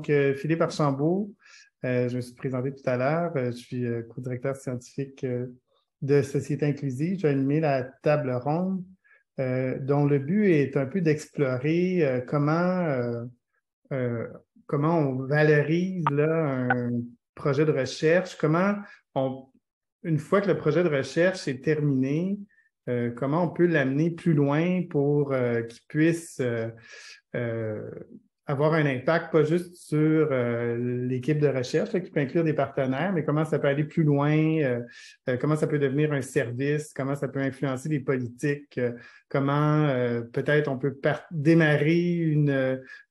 Donc, Philippe Archambault, je me suis présenté tout à l'heure. Je suis co-directeur scientifique de Société inclusive. J'ai animé la table ronde dont le but est un peu d'explorer comment on valorise là, un projet de recherche, une fois que le projet de recherche est terminé, comment on peut l'amener plus loin pour qu'il puisse euh, avoir un impact, pas juste sur l'équipe de recherche, là, qui peut inclure des partenaires, mais comment ça peut aller plus loin, comment ça peut devenir un service, comment ça peut influencer les politiques, comment peut-être on peut démarrer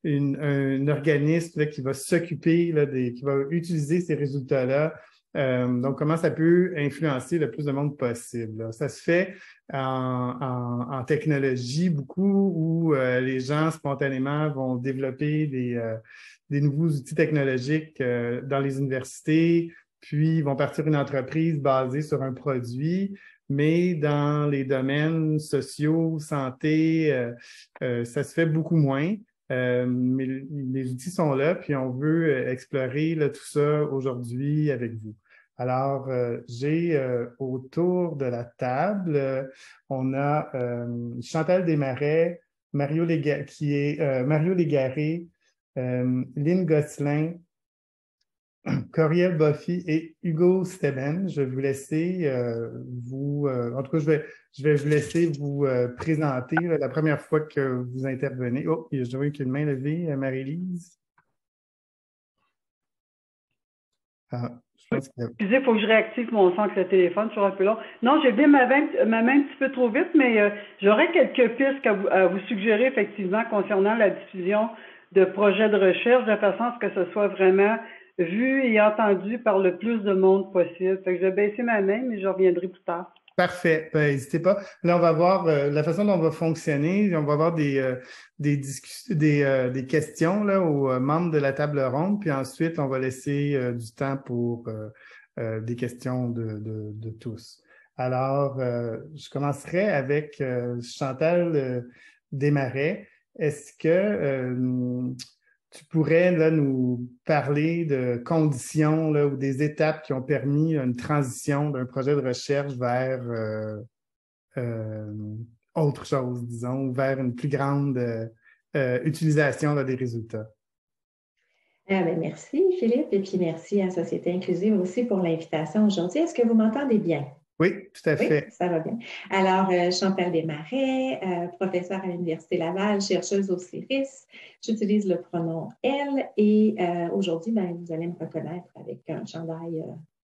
un organisme là, qui va s'occuper, qui va utiliser ces résultats-là. Donc, comment ça peut influencer le plus de monde possible, là. Ça se fait en technologie beaucoup où les gens spontanément vont développer des nouveaux outils technologiques dans les universités, puis vont partir une entreprise basée sur un produit. Mais dans les domaines sociaux, santé, ça se fait beaucoup moins. Mais les outils sont là, puis on veut explorer là, tout ça aujourd'hui avec vous. Alors, j'ai autour de la table, on a Chantal Desmarais, Mario Légaré, Lynn Gosselin, Coriel Boffy et Hugo Steben. Je vais vous laisser en tout cas, je vais vous laisser vous présenter là, la première fois que vous intervenez. Oh, je vois qu'il y a une main levée, Marie-Lise. Ah, je pense que... Excusez, il faut que je réactive mon son avec le téléphone, sur un peu long. Non, j'ai levé ma main un petit peu trop vite, mais j'aurais quelques pistes à vous suggérer effectivement concernant la diffusion de projets de recherche de façon à ce que ce soit vraiment vu et entendu par le plus de monde possible. Fait que je vais baisser ma main, mais je reviendrai plus tard. Parfait. Ben, n'hésitez pas. Là, on va voir la façon dont on va fonctionner. On va avoir des questions là, aux membres de la table ronde, puis ensuite, on va laisser du temps pour des questions de tous. Alors, je commencerai avec Chantal Desmarais. Est-ce que tu pourrais là, nous parler de conditions là, ou des étapes qui ont permis une transition d'un projet de recherche vers euh, autre chose, disons, ou vers une plus grande utilisation là, des résultats? Merci Philippe et puis merci à Société inclusive aussi pour l'invitation aujourd'hui. Est-ce que vous m'entendez bien? Oui, tout à fait. Oui, ça va bien. Alors, Chantal Desmarais, professeure à l'Université Laval, chercheuse au CIRIS. J'utilise le pronom elle et aujourd'hui, vous allez me reconnaître avec un chandail,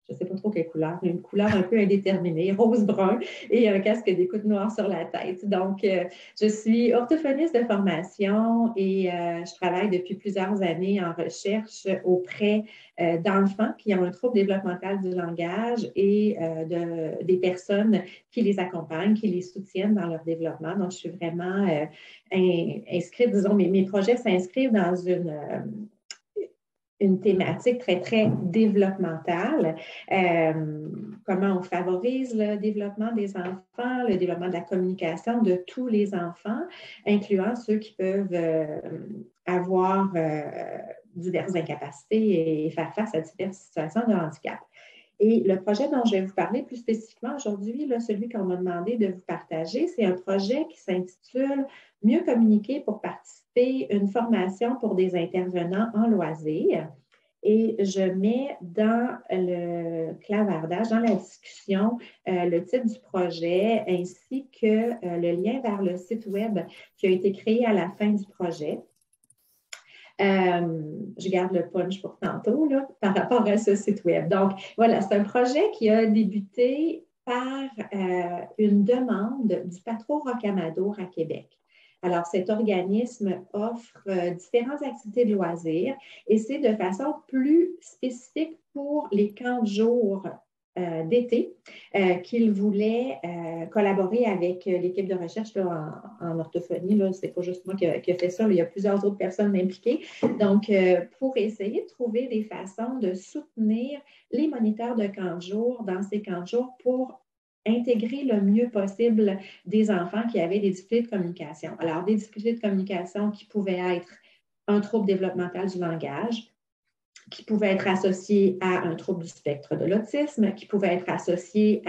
je ne sais pas trop quelle couleur, une couleur un peu indéterminée, rose-brun et un casque d'écoute noir sur la tête. Donc, je suis orthophoniste de formation et je travaille depuis plusieurs années en recherche auprès d'enfants qui ont un trouble développemental du langage et des personnes qui les accompagnent, qui les soutiennent dans leur développement. Donc, je suis vraiment inscrite, disons, mes projets s'inscrivent dans une thématique très, très développementale. Comment on favorise le développement des enfants, le développement de la communication de tous les enfants, incluant ceux qui peuvent avoir diverses incapacités et faire face à diverses situations de handicap. Et le projet dont je vais vous parler plus spécifiquement aujourd'hui, là, celui qu'on m'a demandé de vous partager, c'est un projet qui s'intitule « Mieux communiquer pour participer, une formation pour des intervenants en loisirs ». Et je mets dans le clavardage, dans la discussion, le titre du projet ainsi que le lien vers le site web qui a été créé à la fin du projet. Je garde le punch pour tantôt là, par rapport à ce site web. Donc, voilà, c'est un projet qui a débuté par une demande du Patro Rocamadour à Québec. Alors, cet organisme offre différentes activités de loisirs et c'est de façon plus spécifique pour les camps de jour d'été qu'il voulait collaborer avec l'équipe de recherche là, en orthophonie. Ce n'est pas juste moi qui a fait ça, là, il y a plusieurs autres personnes impliquées. Donc, pour essayer de trouver des façons de soutenir les moniteurs de camps de jour dans ces camps de jour pour intégrer le mieux possible des enfants qui avaient des difficultés de communication. Alors, des difficultés de communication qui pouvaient être un trouble développemental du langage, qui pouvait être associé à un trouble du spectre de l'autisme, qui pouvait être associé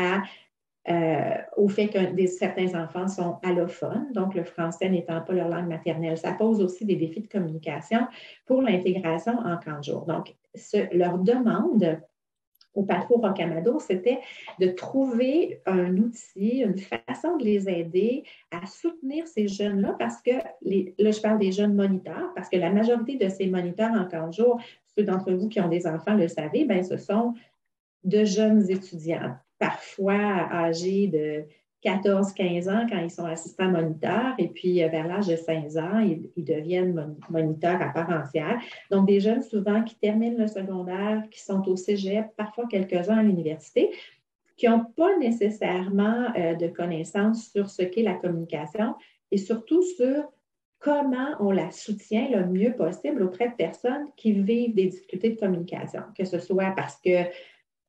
au fait que certains enfants sont allophones, donc le français n'étant pas leur langue maternelle. Ça pose aussi des défis de communication pour l'intégration en camp de jour. Donc, leur demande au Patro Rocamadour, c'était de trouver un outil, une façon de les aider à soutenir ces jeunes-là, parce que, là, je parle des jeunes moniteurs, parce que la majorité de ces moniteurs en camp de jour, ceux d'entre vous qui ont des enfants le savez, bien, ce sont de jeunes étudiants, parfois âgés de 14-15 ans quand ils sont assistants moniteurs, et puis vers l'âge de 16 ans, ils deviennent moniteurs à part entière. Donc, des jeunes souvent qui terminent le secondaire, qui sont au cégep, parfois quelques-uns à l'université, qui n'ont pas nécessairement de connaissances sur ce qu'est la communication et surtout sur comment on la soutient le mieux possible auprès de personnes qui vivent des difficultés de communication, que ce soit parce que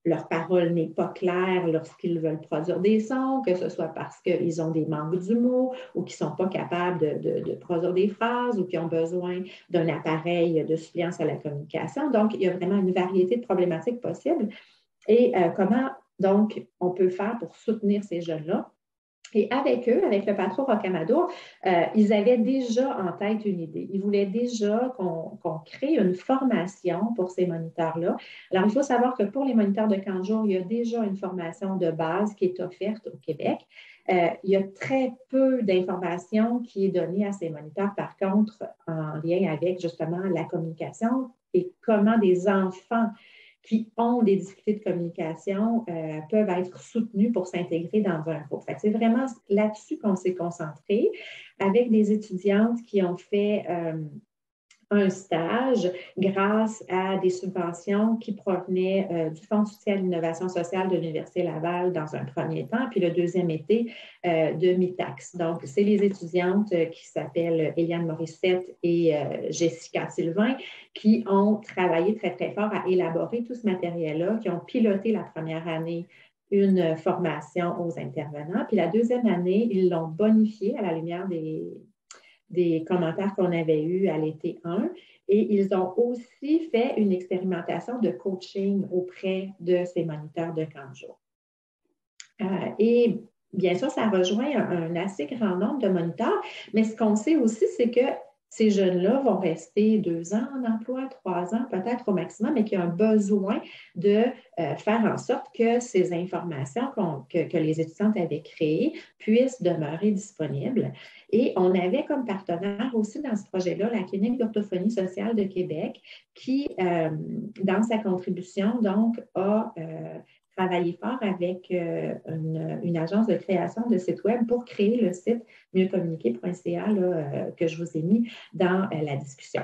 leur parole n'est pas claire lorsqu'ils veulent produire des sons, que ce soit parce qu'ils ont des manques du mot ou qu'ils ne sont pas capables de produire des phrases ou qu'ils ont besoin d'un appareil de suppléance à la communication. Donc, il y a vraiment une variété de problématiques possibles. Et comment, donc, on peut faire pour soutenir ces jeunes-là? Et avec eux, avec le Patro Rocamadour, ils avaient déjà en tête une idée. Ils voulaient déjà qu'on crée une formation pour ces moniteurs-là. Alors, il faut savoir que pour les moniteurs de camp de jour, il y a déjà une formation de base qui est offerte au Québec. Il y a très peu d'informations qui est donnée à ces moniteurs, par contre, en lien avec justement la communication et comment des enfants qui ont des difficultés de communication peuvent être soutenus pour s'intégrer dans un groupe. C'est vraiment là-dessus qu'on s'est concentré avec des étudiantes qui ont fait un stage grâce à des subventions qui provenaient du Fonds de soutien à l'innovation sociale de l'Université Laval dans un premier temps, puis le deuxième été de MITAX. Donc, c'est les étudiantes qui s'appellent Eliane Morissette et Jessica Sylvain qui ont travaillé très, très fort à élaborer tout ce matériel-là, qui ont piloté la première année une formation aux intervenants. Puis la deuxième année, ils l'ont bonifié à la lumière des commentaires qu'on avait eus à l'été 1. Et ils ont aussi fait une expérimentation de coaching auprès de ces moniteurs de camp de jour. Et bien sûr, ça rejoint un assez grand nombre de moniteurs, mais ce qu'on sait aussi, c'est que ces jeunes-là vont rester 2 ans en emploi, 3 ans peut-être au maximum, mais qui ont besoin de faire en sorte que ces informations que les étudiantes avaient créées puissent demeurer disponibles. Et on avait comme partenaire aussi dans ce projet-là la Clinique d'orthophonie sociale de Québec qui, dans sa contribution, donc, a travaillé fort avec une agence de création de site web pour créer le site mieuxcommuniquer.ca que je vous ai mis dans la discussion.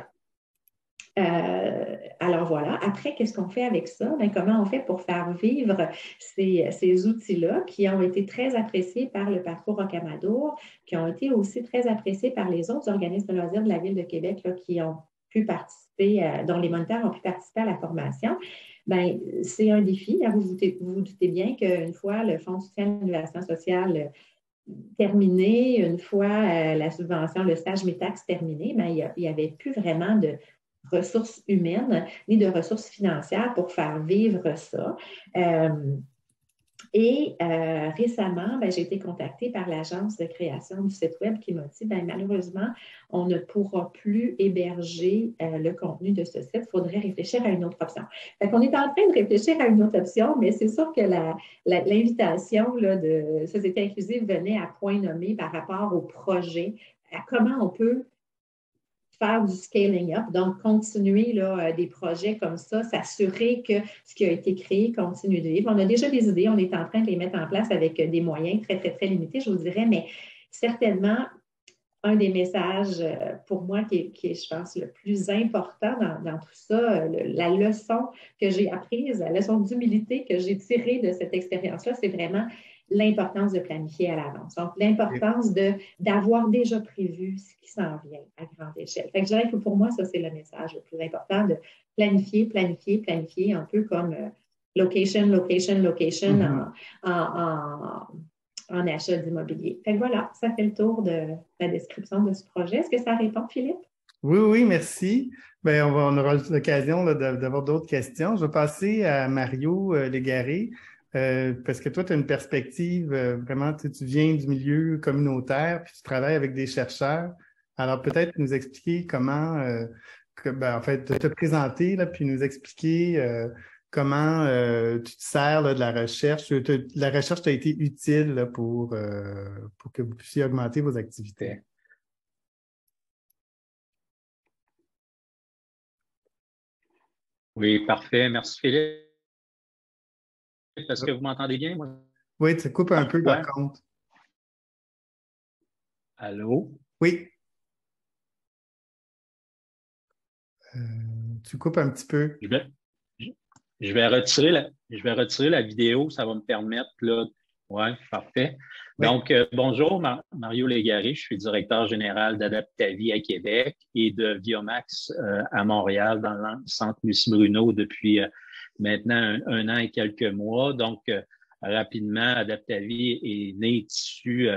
Alors voilà, après, qu'est-ce qu'on fait avec ça? Bien, comment on fait pour faire vivre ces outils-là qui ont été très appréciés par le Patro Rocamadour, qui ont été aussi très appréciés par les autres organismes de loisirs de la Ville de Québec là, qui ont pu participer, dont les moniteurs ont pu participer à la formation. Bien, c'est un défi. Vous vous doutez bien qu'une fois le Fonds de soutien à l'innovation sociale terminé, une fois la subvention, le stage MITAX terminé, bien, il n'y avait plus vraiment de ressources humaines ni de ressources financières pour faire vivre ça. Récemment, j'ai été contactée par l'agence de création du site web qui m'a dit malheureusement, on ne pourra plus héberger le contenu de ce site. Il faudrait réfléchir à une autre option. On est en train de réfléchir à une autre option, mais c'est sûr que l'invitation de Société inclusive venait à point nommé par rapport au projet, à comment on peut faire du scaling up, donc continuer des projets comme ça, s'assurer que ce qui a été créé continue de vivre. On a déjà des idées, on est en train de les mettre en place avec des moyens très, très, très limités, je vous dirais, mais certainement, un des messages pour moi qui est, je pense, le plus important dans tout ça, la leçon que j'ai apprise, la leçon d'humilité que j'ai tirée de cette expérience-là, c'est vraiment l'importance de planifier à l'avance. Donc, l'importance d'avoir déjà prévu ce qui s'en vient à grande échelle. Fait que je dirais que pour moi, ça, c'est le message le plus important, de planifier, planifier, planifier, un peu comme location, location, location en achat d'immobilier. Fait que voilà, ça fait le tour de la description de ce projet. Est-ce que ça répond, Philippe? Oui, oui, merci. Ben, on aura l'occasion là, d'avoir d'autres questions. Je vais passer à Mario Légaré, parce que toi, tu as une perspective vraiment, tu viens du milieu communautaire, puis tu travailles avec des chercheurs. Alors, peut-être nous expliquer comment, en fait, te présenter, là, puis nous expliquer comment tu te sers là, de la recherche. La recherche t'a été utile là, pour que vous puissiez augmenter vos activités. Oui, parfait. Merci Philippe. Est-ce que vous m'entendez bien, moi? Oui, tu coupes un peu par Ouais. contre. Allô? Oui. Tu coupes un petit peu. Je vais retirer la vidéo, ça va me permettre, là. Ouais, parfait. Oui. Donc, bonjour, Mario Légaré, je suis directeur général d'Adaptavie à Québec et de Biomax à Montréal, dans le centre Lucie Bruno, depuis maintenant un an et quelques mois. Donc, rapidement, Adaptavie est né issu,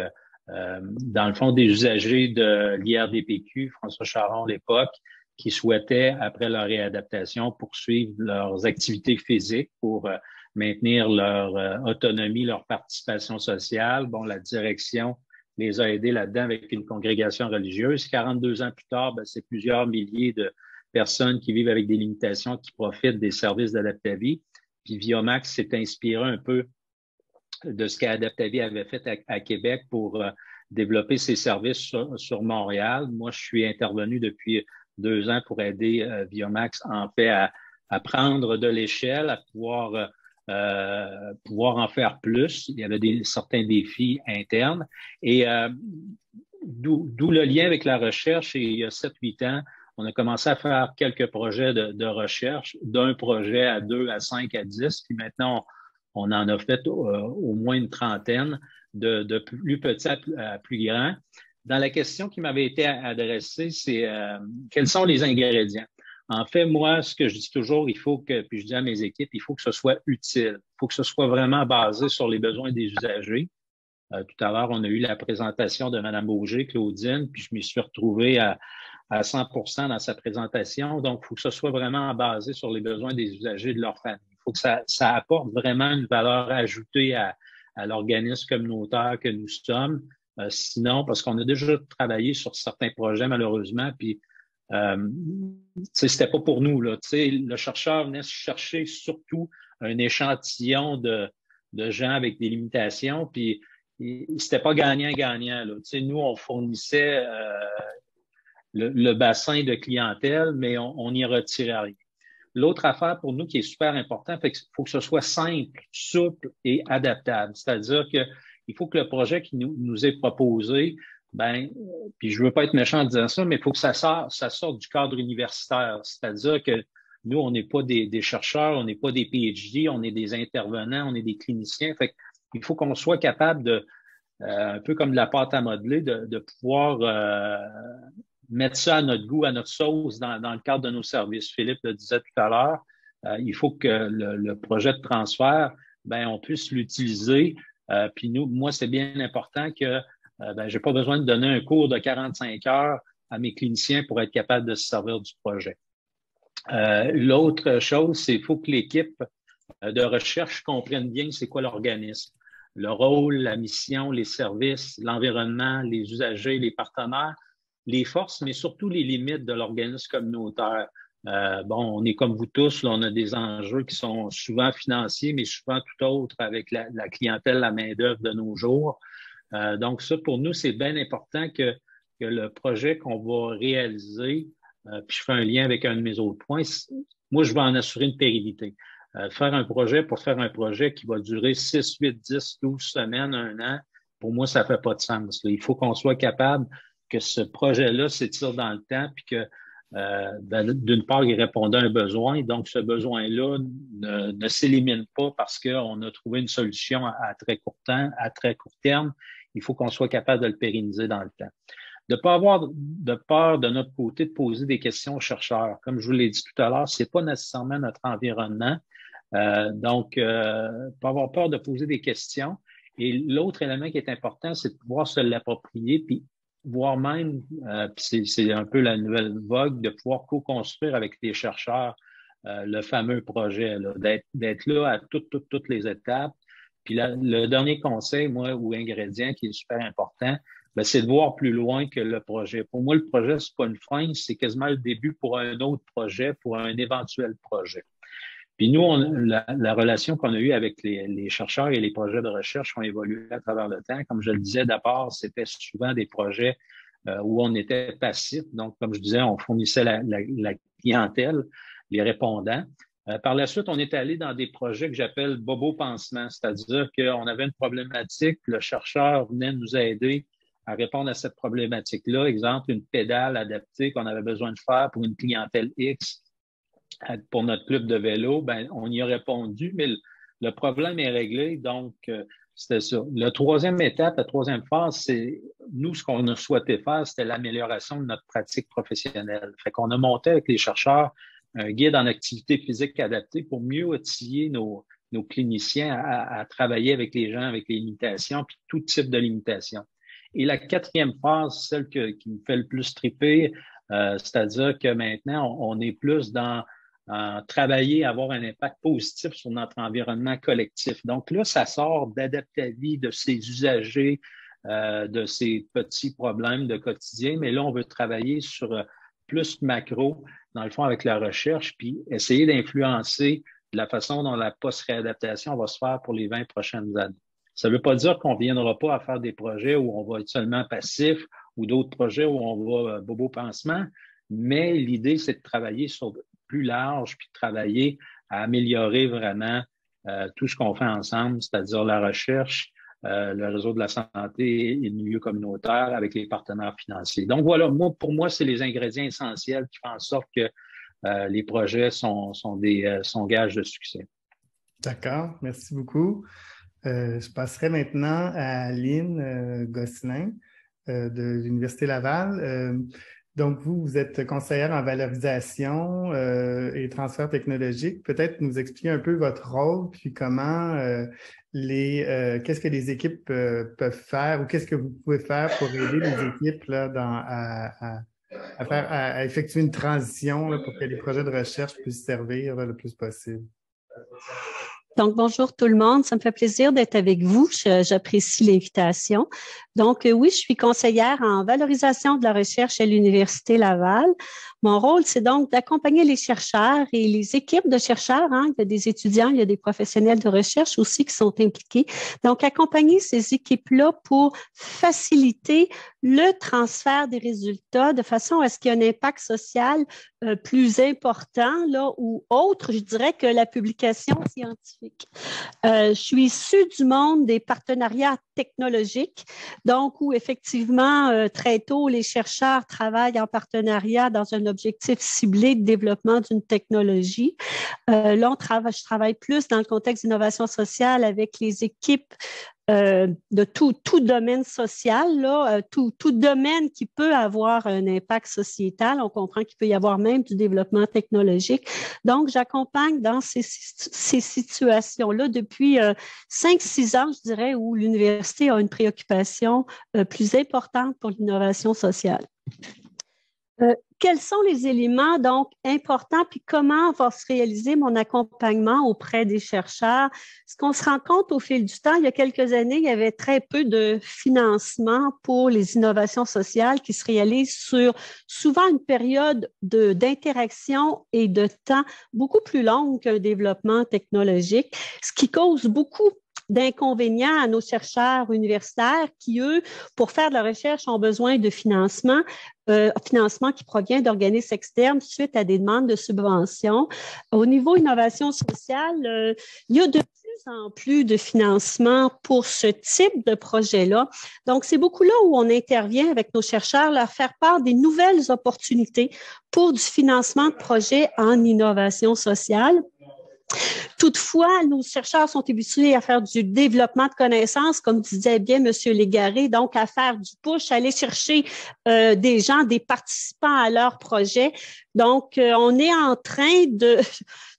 dans le fond, des usagers de l'IRDPQ, François Charon à l'époque, qui souhaitaient, après leur réadaptation, poursuivre leurs activités physiques pour maintenir leur autonomie, leur participation sociale. Bon, la direction les a aidés là-dedans avec une congrégation religieuse. 42 ans plus tard, ben, c'est plusieurs milliers de personnes qui vivent avec des limitations qui profitent des services d'Adaptavie. Puis Biomax s'est inspiré un peu de ce qu'Adaptavie avait fait à Québec pour développer ses services sur Montréal. Moi, je suis intervenu depuis 2 ans pour aider Biomax en fait à prendre de l'échelle, à pouvoir en faire plus. Il y avait certains défis internes. Et d'où le lien avec la recherche. Et il y a 7-8 ans, on a commencé à faire quelques projets de recherche, d'un projet à 2, à 5, à 10. Puis maintenant, on en a fait au moins une trentaine, de plus petits à plus grands. Dans la question qui m'avait été adressée, c'est quels sont les ingrédients? En fait, moi, ce que je dis toujours, puis je dis à mes équipes, il faut que ce soit utile. Il faut que ce soit vraiment basé sur les besoins des usagers. Tout à l'heure, on a eu la présentation de Mme Auger, Claudine, puis je m'y suis retrouvé à 100% dans sa présentation. Donc, il faut que ce soit vraiment basé sur les besoins des usagers de leur famille. Il faut que ça apporte vraiment une valeur ajoutée à l'organisme communautaire que nous sommes. Sinon, parce qu'on a déjà travaillé sur certains projets, malheureusement, puis c'était pas pour nous. Là. Le chercheur venait chercher surtout un échantillon de gens avec des limitations, puis c'était pas gagnant-gagnant. Nous, on fournissait le bassin de clientèle, mais on n'y retirait rien. L'autre affaire pour nous qui est super important, il faut que ce soit simple, souple et adaptable. C'est-à-dire que il faut que le projet qui nous est proposé, puis je veux pas être méchant en disant ça, mais il faut que ça sorte du cadre universitaire. C'est-à-dire que nous, on n'est pas des chercheurs, on n'est pas des PhD, on est des intervenants, on est des cliniciens. Fait il faut qu'on soit capable de, un peu comme de la pâte à modeler, de pouvoir mettre ça à notre goût, à notre sauce dans le cadre de nos services. Philippe le disait tout à l'heure, il faut que le projet de transfert, on puisse l'utiliser. Puis moi, c'est bien important que j'ai pas besoin de donner un cours de 45 heures à mes cliniciens pour être capable de se servir du projet. L'autre chose, c'est qu'il faut que l'équipe de recherche comprenne bien c'est quoi l'organisme. Le rôle, la mission, les services, l'environnement, les usagers, les partenaires, les forces, mais surtout les limites de l'organisme communautaire. On est comme vous tous, là, on a des enjeux qui sont souvent financiers, mais souvent tout autre avec la clientèle, la main-d'œuvre de nos jours. Donc, ça, pour nous, c'est bien important que le projet qu'on va réaliser, puis je fais un lien avec un de mes autres points, moi, je vais en assurer une pérennité. Faire un projet qui va durer 6, 8, 10, 12 semaines, 1 an, pour moi, ça fait pas de sens. Il faut qu'on soit capable que ce projet-là s'étire dans le temps, puis que d'une part, il répondait à un besoin, donc ce besoin-là ne s'élimine pas parce qu'on a trouvé une solution à très court terme. Il faut qu'on soit capable de le pérenniser dans le temps. De ne pas avoir de peur de notre côté de poser des questions aux chercheurs. Comme je vous l'ai dit tout à l'heure, c'est pas nécessairement notre environnement. Donc, pas avoir peur de poser des questions. Et l'autre élément qui est important, c'est de pouvoir se l'approprier puis voire même, puis c'est un peu la nouvelle vogue, de pouvoir co-construire avec les chercheurs le fameux projet, d'être là à toutes les étapes. Puis le dernier conseil, moi, ou ingrédient qui est super important, ben, c'est de voir plus loin que le projet. Pour moi, le projet, c'est pas une fin, c'est quasiment le début pour un autre projet, pour un éventuel projet. Puis nous, la relation qu'on a eue avec les chercheurs et les projets de recherche ont évolué à travers le temps. Comme je le disais, d'abord, c'était souvent des projets où on était passif. Donc, comme je disais, on fournissait la clientèle, les répondants. Par la suite, on est allé dans des projets que j'appelle bobo pansement, c'est-à-dire qu'on avait une problématique, le chercheur venait nous aider à répondre à cette problématique-là. Exemple, une pédale adaptée qu'on avait besoin de faire pour une clientèle X. Pour notre club de vélo, ben, on y a répondu, mais le problème est réglé, donc c'était ça. La troisième phase, c'est nous, ce qu'on a souhaité faire, c'était l'amélioration de notre pratique professionnelle. Fait qu'on a monté avec les chercheurs un guide en activité physique adaptée pour mieux outiller nos cliniciens à travailler avec les gens avec les limitations, puis tout type de limitations. Et la quatrième phase, celle qui me fait le plus triper, c'est-à-dire que maintenant, on est plus dans travailler, avoir un impact positif sur notre environnement collectif. Donc là, ça sort d'Adaptavie, de ses usagers, de ces petits problèmes de quotidien, mais là, on veut travailler sur plus macro, dans le fond, avec la recherche, puis essayer d'influencer la façon dont la post-réadaptation va se faire pour les 20 prochaines années. Ça ne veut pas dire qu'on ne viendra pas à faire des projets où on va être seulement passif ou d'autres projets où on va bobo pansement, mais l'idée, c'est de travailler sur plus large, puis de travailler à améliorer vraiment tout ce qu'on fait ensemble, c'est-à-dire la recherche, le réseau de la santé et le milieu communautaire avec les partenaires financiers. Donc voilà, pour moi, c'est les ingrédients essentiels qui font en sorte que les projets sont gages de succès. D'accord, merci beaucoup. Je passerai maintenant à Lynn Gosselin de l'Université Laval. Donc, vous êtes conseillère en valorisation et transfert technologique. Peut-être nous expliquer un peu votre rôle, puis comment qu'est-ce que les équipes peuvent faire ou qu'est-ce que vous pouvez faire pour aider les équipes là, à effectuer une transition là, pour que les projets de recherche puissent servir là, le plus possible. Donc, bonjour tout le monde. Ça me fait plaisir d'être avec vous. J'apprécie l'invitation. Donc, oui, je suis conseillère en valorisation de la recherche à l'Université Laval. Mon rôle, c'est donc d'accompagner les chercheurs et les équipes de chercheurs. Il y a des étudiants, il y a des professionnels de recherche aussi qui sont impliqués. Donc, accompagner ces équipes-là pour faciliter le transfert des résultats de façon à ce qu'il y ait un impact social plus important là, ou autre, je dirais, que la publication scientifique. Je suis issue du monde des partenariats technologiques, donc où effectivement, très tôt, les chercheurs travaillent en partenariat dans un objectif ciblé de développement d'une technologie. Là, je travaille plus dans le contexte d'innovation sociale avec les équipes de tout domaine social, là, tout domaine qui peut avoir un impact sociétal. On comprend qu'il peut y avoir même du développement technologique. Donc, j'accompagne dans ces situations-là depuis 5-6 ans, je dirais, où l'université a une préoccupation plus importante pour l'innovation sociale. Quels sont les éléments donc importants, puis comment va se réaliser mon accompagnement auprès des chercheurs? Ce qu'on se rend compte au fil du temps, il y a quelques années, il y avait très peu de financement pour les innovations sociales qui se réalisent sur souvent une période d'interaction et de temps beaucoup plus longue qu'un développement technologique, ce qui cause beaucoup d'inconvénients à nos chercheurs universitaires qui, eux, pour faire de la recherche, ont besoin de financement qui provient d'organismes externes suite à des demandes de subventions. Au niveau innovation sociale, il y a de plus en plus de financement pour ce type de projet-là. Donc, c'est beaucoup là où on intervient avec nos chercheurs, leur faire part des nouvelles opportunités pour du financement de projets en innovation sociale. Toutefois, nos chercheurs sont habitués à faire du développement de connaissances, comme disait bien M. Légaré, donc à faire du push, aller chercher des gens, des participants à leur projet. Donc, on est en train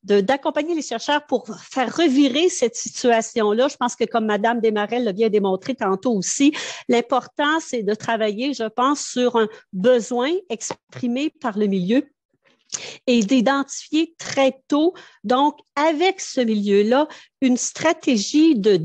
d'accompagner les chercheurs pour faire revirer cette situation-là. Je pense que comme Mme Desmarest l'a bien démontré tantôt aussi, l'important, c'est de travailler, je pense, sur un besoin exprimé par le milieu et d'identifier très tôt, donc avec ce milieu-là, une stratégie de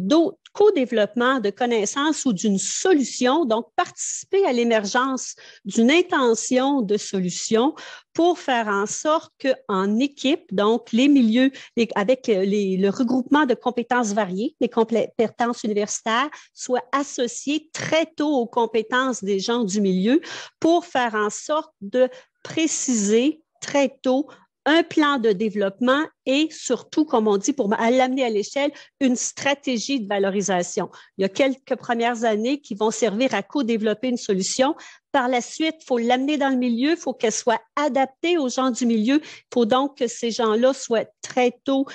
co-développement de connaissances ou d'une solution, donc participer à l'émergence d'une intention de solution pour faire en sorte qu'en équipe, donc les milieux, avec le regroupement de compétences variées, les compétences universitaires, soient associées très tôt aux compétences des gens du milieu pour faire en sorte de préciser très tôt un plan de développement et surtout, comme on dit, pour l'amener à l'échelle, une stratégie de valorisation. Il y a quelques premières années qui vont servir à co-développer une solution. Par la suite, il faut l'amener dans le milieu, il faut qu'elle soit adaptée aux gens du milieu. Il faut donc que ces gens-là soient très tôt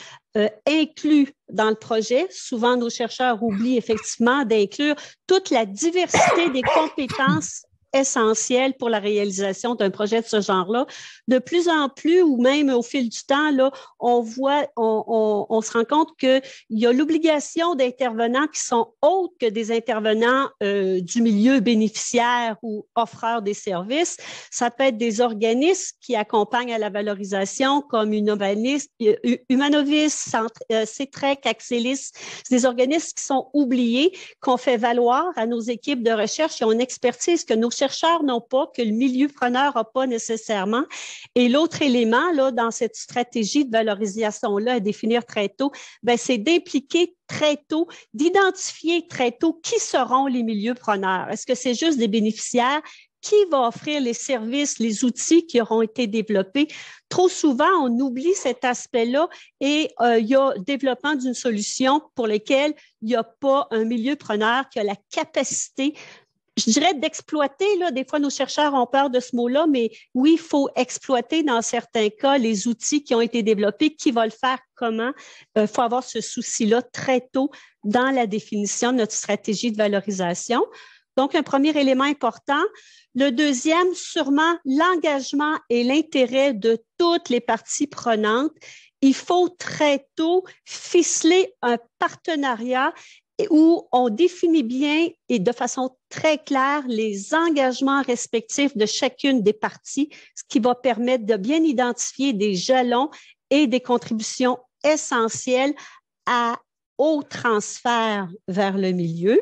inclus dans le projet. Souvent, nos chercheurs oublient effectivement d'inclure toute la diversité des compétences essentiel pour la réalisation d'un projet de ce genre-là. De plus en plus, ou même au fil du temps, là, on se rend compte qu'il y a l'obligation d'intervenants qui sont autres que des intervenants du milieu bénéficiaire ou offreurs des services. Ça peut être des organismes qui accompagnent à la valorisation, comme Humanovis, CETREC, Axelis. C'est des organismes qui sont oubliés, qu'on fait valoir à nos équipes de recherche. Ils ont une expertise que nos chercheurs n'ont pas, que le milieu preneur n'a pas nécessairement. Et l'autre élément là, dans cette stratégie de valorisation-là à définir très tôt, c'est d'impliquer très tôt, d'identifier très tôt qui seront les milieux preneurs. Est-ce que c'est juste des bénéficiaires? Qui va offrir les services, les outils qui auront été développés? Trop souvent, on oublie cet aspect-là et il y a le développement d'une solution pour laquelle il n'y a pas un milieu preneur qui a la capacité, je dirais, d'exploiter. Là, des fois, nos chercheurs ont peur de ce mot-là, mais oui, il faut exploiter dans certains cas les outils qui ont été développés. Qui va le faire? Comment? Il faut avoir ce souci-là très tôt dans la définition de notre stratégie de valorisation. Donc, un premier élément important. Le deuxième, sûrement, l'engagement et l'intérêt de toutes les parties prenantes. Il faut très tôt ficeler un partenariat où on définit bien et de façon très claire les engagements respectifs de chacune des parties, ce qui va permettre de bien identifier des jalons et des contributions essentielles au transfert vers le milieu.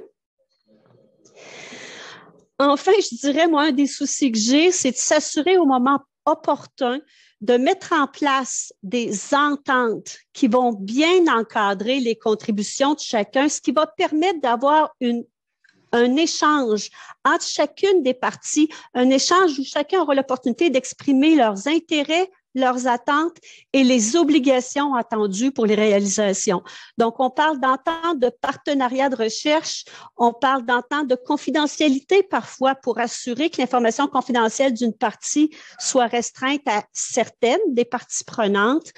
Enfin, je dirais, moi, un des soucis que j'ai, c'est de s'assurer au moment opportun de mettre en place des ententes qui vont bien encadrer les contributions de chacun, ce qui va permettre d'avoir un échange entre chacune des parties, un échange où chacun aura l'opportunité d'exprimer leurs intérêts, leurs attentes et les obligations attendues pour les réalisations. Donc, on parle d'entente de partenariat de recherche, on parle d'entente de confidentialité parfois pour assurer que l'information confidentielle d'une partie soit restreinte à certaines des parties prenantes.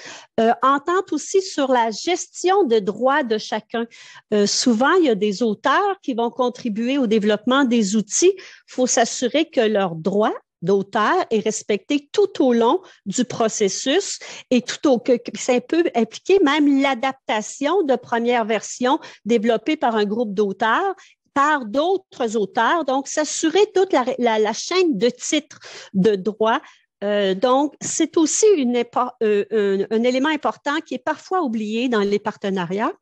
Entente aussi sur la gestion de droits de chacun. Souvent, il y a des auteurs qui vont contribuer au développement des outils. Il faut s'assurer que leurs droits d'auteur est respecté tout au long du processus et que ça peut impliquer même l'adaptation de premières versions développées par un groupe d'auteurs par d'autres auteurs. Donc, s'assurer toute la chaîne de titres de droit. Donc, c'est aussi un élément important qui est parfois oublié dans les partenariats.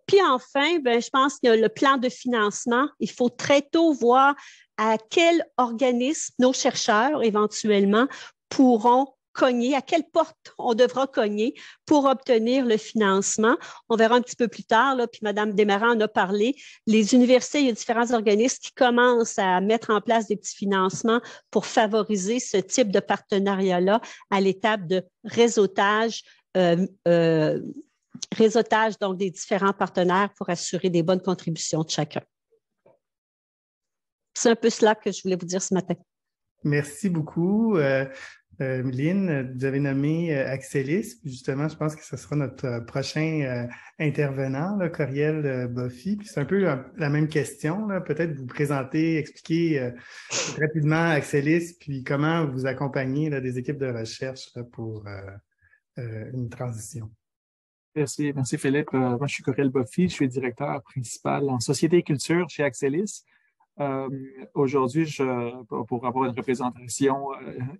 Puis enfin, je pense qu'il y a le plan de financement. Il faut très tôt voir à quel organisme nos chercheurs, éventuellement, pourront cogner, à quelle porte on devra cogner pour obtenir le financement. On verra un petit peu plus tard, là, puis Mme Desmarest en a parlé. Les universités, il y a différents organismes qui commencent à mettre en place des petits financements pour favoriser ce type de partenariat-là à l'étape de réseautage, donc des différents partenaires pour assurer des bonnes contributions de chacun. C'est un peu cela que je voulais vous dire ce matin. Merci beaucoup. Lynn, vous avez nommé Axelis. Justement, je pense que ce sera notre prochain intervenant, là, Coriel Boffy. Puis c'est un peu la même question. Peut-être vous présenter, expliquer rapidement Axelis, puis comment vous accompagnez là, des équipes de recherche là, pour une transition. Merci Philippe. Moi, je suis Coriel Boffy, je suis directeur principal en société et culture chez Axelis. Aujourd'hui, pour avoir une représentation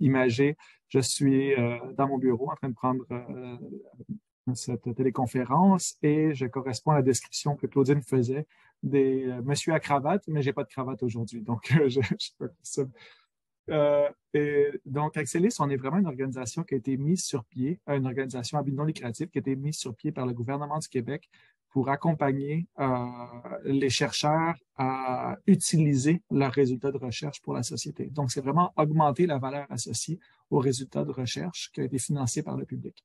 imagée, je suis dans mon bureau en train de prendre cette téléconférence et je corresponds à la description que Claudine faisait des monsieur à cravate, mais j'ai pas de cravate aujourd'hui, donc je peux pas ça. Et donc, Axelis, on est vraiment une organisation qui a été mise sur pied, une organisation à but non lucratif qui a été mise sur pied par le gouvernement du Québec pour accompagner les chercheurs à utiliser leurs résultats de recherche pour la société. Donc, c'est vraiment augmenter la valeur associée aux résultats de recherche qui a été financé par le public.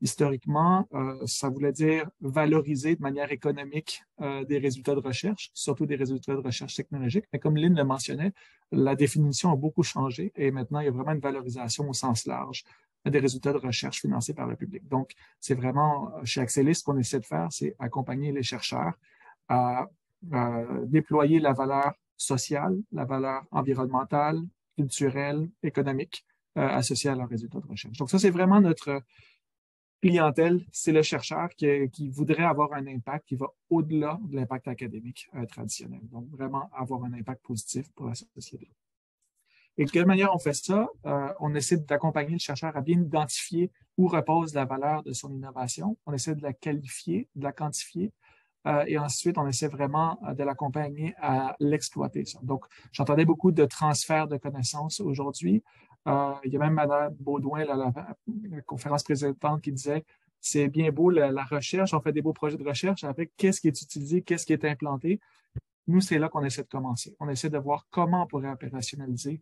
Historiquement, ça voulait dire valoriser de manière économique des résultats de recherche, surtout des résultats de recherche technologique. Mais comme Lynn le mentionnait, la définition a beaucoup changé et maintenant, il y a vraiment une valorisation au sens large des résultats de recherche financés par le public. Donc, c'est vraiment, chez Axelis, ce qu'on essaie de faire, c'est accompagner les chercheurs à déployer la valeur sociale, la valeur environnementale, culturelle, économique associée à leurs résultats de recherche. Donc, ça, c'est vraiment notre clientèle, c'est le chercheur qui voudrait avoir un impact qui va au-delà de l'impact académique traditionnel. Donc, vraiment avoir un impact positif pour la société. Et de quelle manière on fait ça? On essaie d'accompagner le chercheur à bien identifier où repose la valeur de son innovation. On essaie de la qualifier, de la quantifier. Et ensuite, on essaie vraiment de l'accompagner à l'exploiter. Donc, j'entendais beaucoup de transferts de connaissances aujourd'hui. Il y a même Mme Baudouin, la conférence précédente, qui disait « C'est bien beau la recherche, on fait des beaux projets de recherche avec qu'est-ce qui est utilisé, qu'est-ce qui est implanté. » Nous, c'est là qu'on essaie de commencer. On essaie de voir comment on pourrait opérationnaliser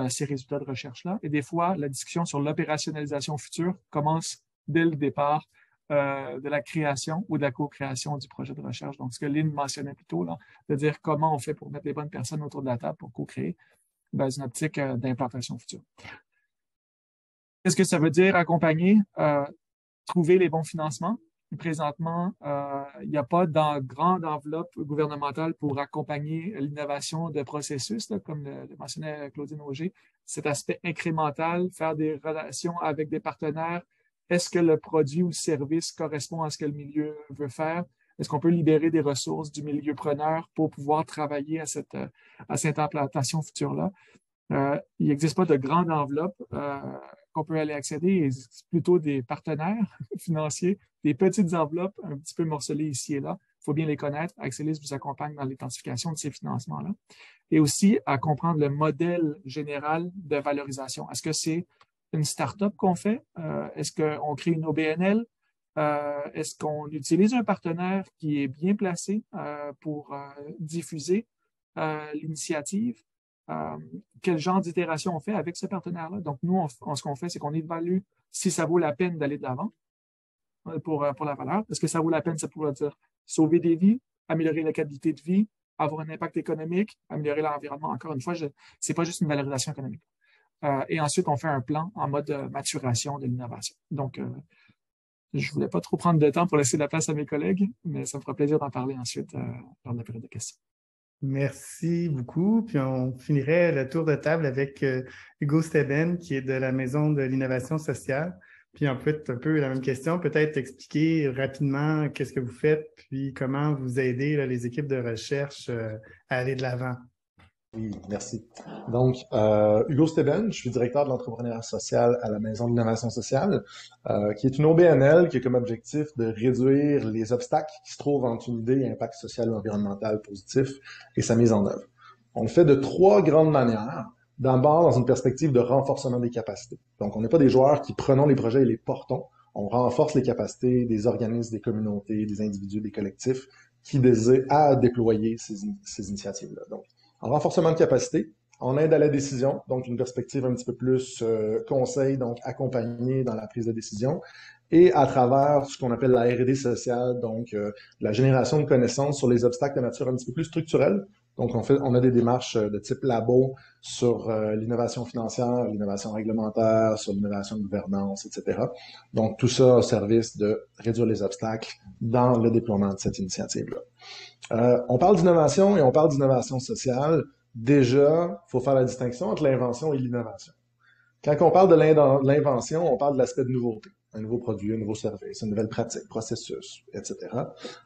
ces résultats de recherche-là. Et des fois, la discussion sur l'opérationnalisation future commence dès le départ de la création ou de la co-création du projet de recherche. Donc, ce que Lynn mentionnait plus tôt, là, de dire comment on fait pour mettre les bonnes personnes autour de la table pour co-créer dans une optique d'implantation future. Qu'est-ce que ça veut dire accompagner? Trouver les bons financements. Présentement, il n'y a pas de grande enveloppe gouvernementale pour accompagner l'innovation de processus, là, comme le mentionnait Claudine Auger. Cet aspect incrémental, faire des relations avec des partenaires. Est-ce que le produit ou le service correspond à ce que le milieu veut faire? Est-ce qu'on peut libérer des ressources du milieu preneur pour pouvoir travailler à cette implantation future-là? Il n'existe pas de grande enveloppe qu'on peut aller accéder. C'est plutôt des partenaires financiers, des petites enveloppes un petit peu morcelées ici et là. Il faut bien les connaître. Axelis vous accompagne dans l'identification de ces financements-là. Et aussi à comprendre le modèle général de valorisation. Est-ce que c'est une start-up qu'on fait? Est-ce qu'on crée une OBNL? Est-ce qu'on utilise un partenaire qui est bien placé pour diffuser l'initiative? Quel genre d'itération on fait avec ce partenaire-là? Donc, nous, ce qu'on fait, c'est qu'on évalue si ça vaut la peine d'aller de l'avant pour la valeur. Est-ce que ça vaut la peine, ça pourrait dire sauver des vies, améliorer la qualité de vie, avoir un impact économique, améliorer l'environnement. Encore une fois, c'est pas juste une valorisation économique. Et ensuite, on fait un plan en mode maturation de l'innovation. Donc, je voulais pas trop prendre de temps pour laisser de la place à mes collègues, mais ça me fera plaisir d'en parler ensuite lors de la période de questions. Merci beaucoup. Puis on finirait le tour de table avec Hugo Steben, qui est de la Maison de l'innovation sociale. Puis en fait, un peu la même question, peut-être expliquer rapidement qu'est-ce que vous faites, puis comment vous aidez là, les équipes de recherche à aller de l'avant. Oui, merci. Donc, Hugo Steben, je suis directeur de l'entrepreneuriat social à la Maison de l'innovation sociale, qui est une OBNL qui a comme objectif de réduire les obstacles qui se trouvent entre une idée et impact social ou environnemental positif et sa mise en œuvre. On le fait de 3 grandes manières. D'abord, dans une perspective de renforcement des capacités. Donc, on n'est pas des joueurs qui prenons les projets et les portons. On renforce les capacités des organismes, des communautés, des individus, des collectifs qui désirent à déployer ces initiatives-là. Donc, en renforcement de capacité, en aide à la décision, donc une perspective un petit peu plus conseil, donc accompagné dans la prise de décision, et à travers ce qu'on appelle la R&D sociale, donc la génération de connaissances sur les obstacles de nature un petit peu plus structurelle, Donc, on a des démarches de type labo sur l'innovation financière, l'innovation réglementaire, sur l'innovation de gouvernance, etc. Donc, tout ça au service de réduire les obstacles dans le déploiement de cette initiative-là. On parle d'innovation et on parle d'innovation sociale. Déjà, il faut faire la distinction entre l'invention et l'innovation. Quand on parle de l'invention, on parle de l'aspect de nouveauté. Un nouveau produit, un nouveau service, une nouvelle pratique, processus, etc.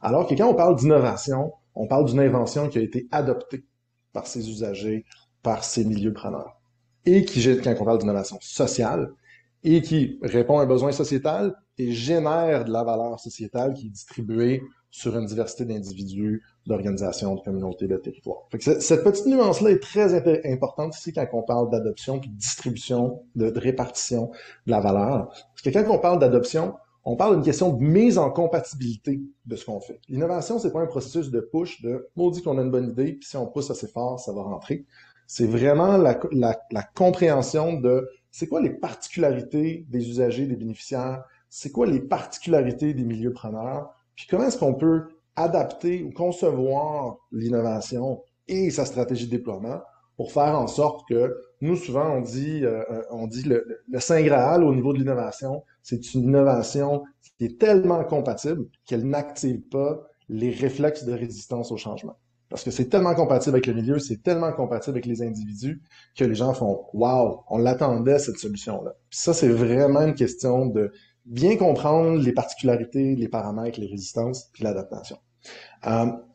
Alors que quand on parle d'innovation, on parle d'une invention qui a été adoptée par ses usagers, par ses milieux preneurs. Et quand on parle d'innovation sociale, et qui répond à un besoin sociétal et génère de la valeur sociétale qui est distribuée sur une diversité d'individus, d'organisations, de communautés, de territoires. Fait que cette petite nuance-là est très importante ici quand on parle d'adoption, puis de distribution, de répartition de la valeur. Parce que quand on parle d'adoption, on parle d'une question de mise en compatibilité de ce qu'on fait. L'innovation, c'est pas un processus de push, de maudit qu'on a une bonne idée, puis si on pousse assez fort, ça va rentrer. C'est vraiment la compréhension de c'est quoi les particularités des usagers, des bénéficiaires, c'est quoi les particularités des milieux preneurs, puis comment est-ce qu'on peut adapter ou concevoir l'innovation et sa stratégie de déploiement pour faire en sorte que, nous, souvent, on dit le Saint Graal au niveau de l'innovation, c'est une innovation qui est tellement compatible qu'elle n'active pas les réflexes de résistance au changement. Parce que c'est tellement compatible avec le milieu, c'est tellement compatible avec les individus que les gens font « Wow, on l'attendait, cette solution-là. » Puis ça, c'est vraiment une question de bien comprendre les particularités, les paramètres, les résistances, puis l'adaptation.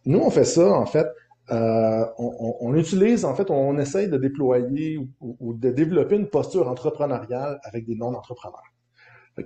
Nous, on fait ça, en fait, on utilise, en fait, on essaye de déployer ou de développer une posture entrepreneuriale avec des non-entrepreneurs.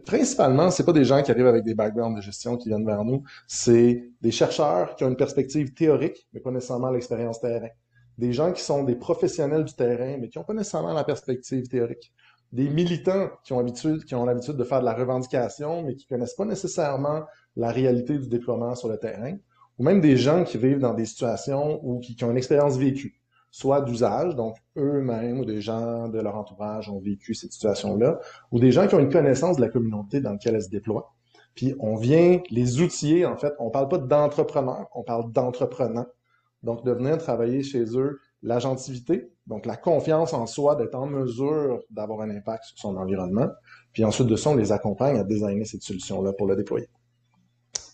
Principalement, c'est pas des gens qui arrivent avec des backgrounds de gestion qui viennent vers nous, c'est des chercheurs qui ont une perspective théorique, mais pas nécessairement l'expérience terrain. Des gens qui sont des professionnels du terrain, mais qui n'ont pas nécessairement la perspective théorique. Des militants qui ont l'habitude de faire de la revendication, mais qui connaissent pas nécessairement la réalité du déploiement sur le terrain. Ou même des gens qui vivent dans des situations ou qui ont une expérience vécue, soit d'usage, donc eux-mêmes ou des gens de leur entourage ont vécu cette situation-là, ou des gens qui ont une connaissance de la communauté dans laquelle elles se déploient. Puis on vient les outiller, en fait, on parle pas d'entrepreneurs, on parle d'entreprenants. Donc de venir travailler chez eux l'agentivité, donc la confiance en soi, d'être en mesure d'avoir un impact sur son environnement. Puis ensuite de ça, on les accompagne à designer cette solution-là pour le déployer.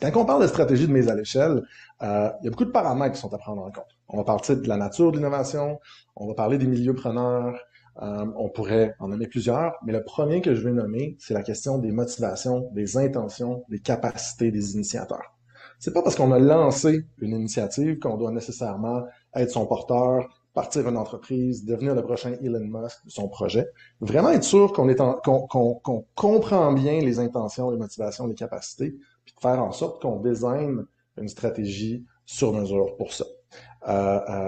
Quand on parle de stratégie de mise à l'échelle, il y a beaucoup de paramètres qui sont à prendre en compte. On va parler de la nature de l'innovation, on va parler des milieux preneurs, on pourrait en nommer plusieurs, mais le premier que je vais nommer, c'est la question des motivations, des intentions, des capacités des initiateurs. C'est pas parce qu'on a lancé une initiative qu'on doit nécessairement être son porteur, partir une entreprise, devenir le prochain Elon Musk de son projet. Vraiment être sûr qu'on comprend bien les intentions, les motivations, les capacités, puis de faire en sorte qu'on design une stratégie sur mesure pour ça.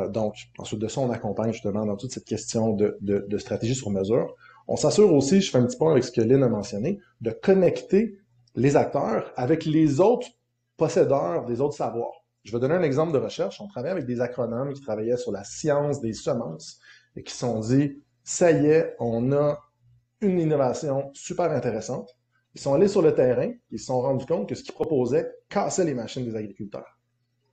Donc, ensuite de ça, on accompagne justement dans toute cette question de stratégie sur mesure. On s'assure aussi, je fais un petit point avec ce que Lynn a mentionné, de connecter les acteurs avec les autres possédeurs des autres savoirs. Je vais donner un exemple de recherche. On travaille avec des agronomes qui travaillaient sur la science des semences et qui se sont dit, ça y est, on a une innovation super intéressante. Ils sont allés sur le terrain, ils se sont rendus compte que ce qu'ils proposaient cassait les machines des agriculteurs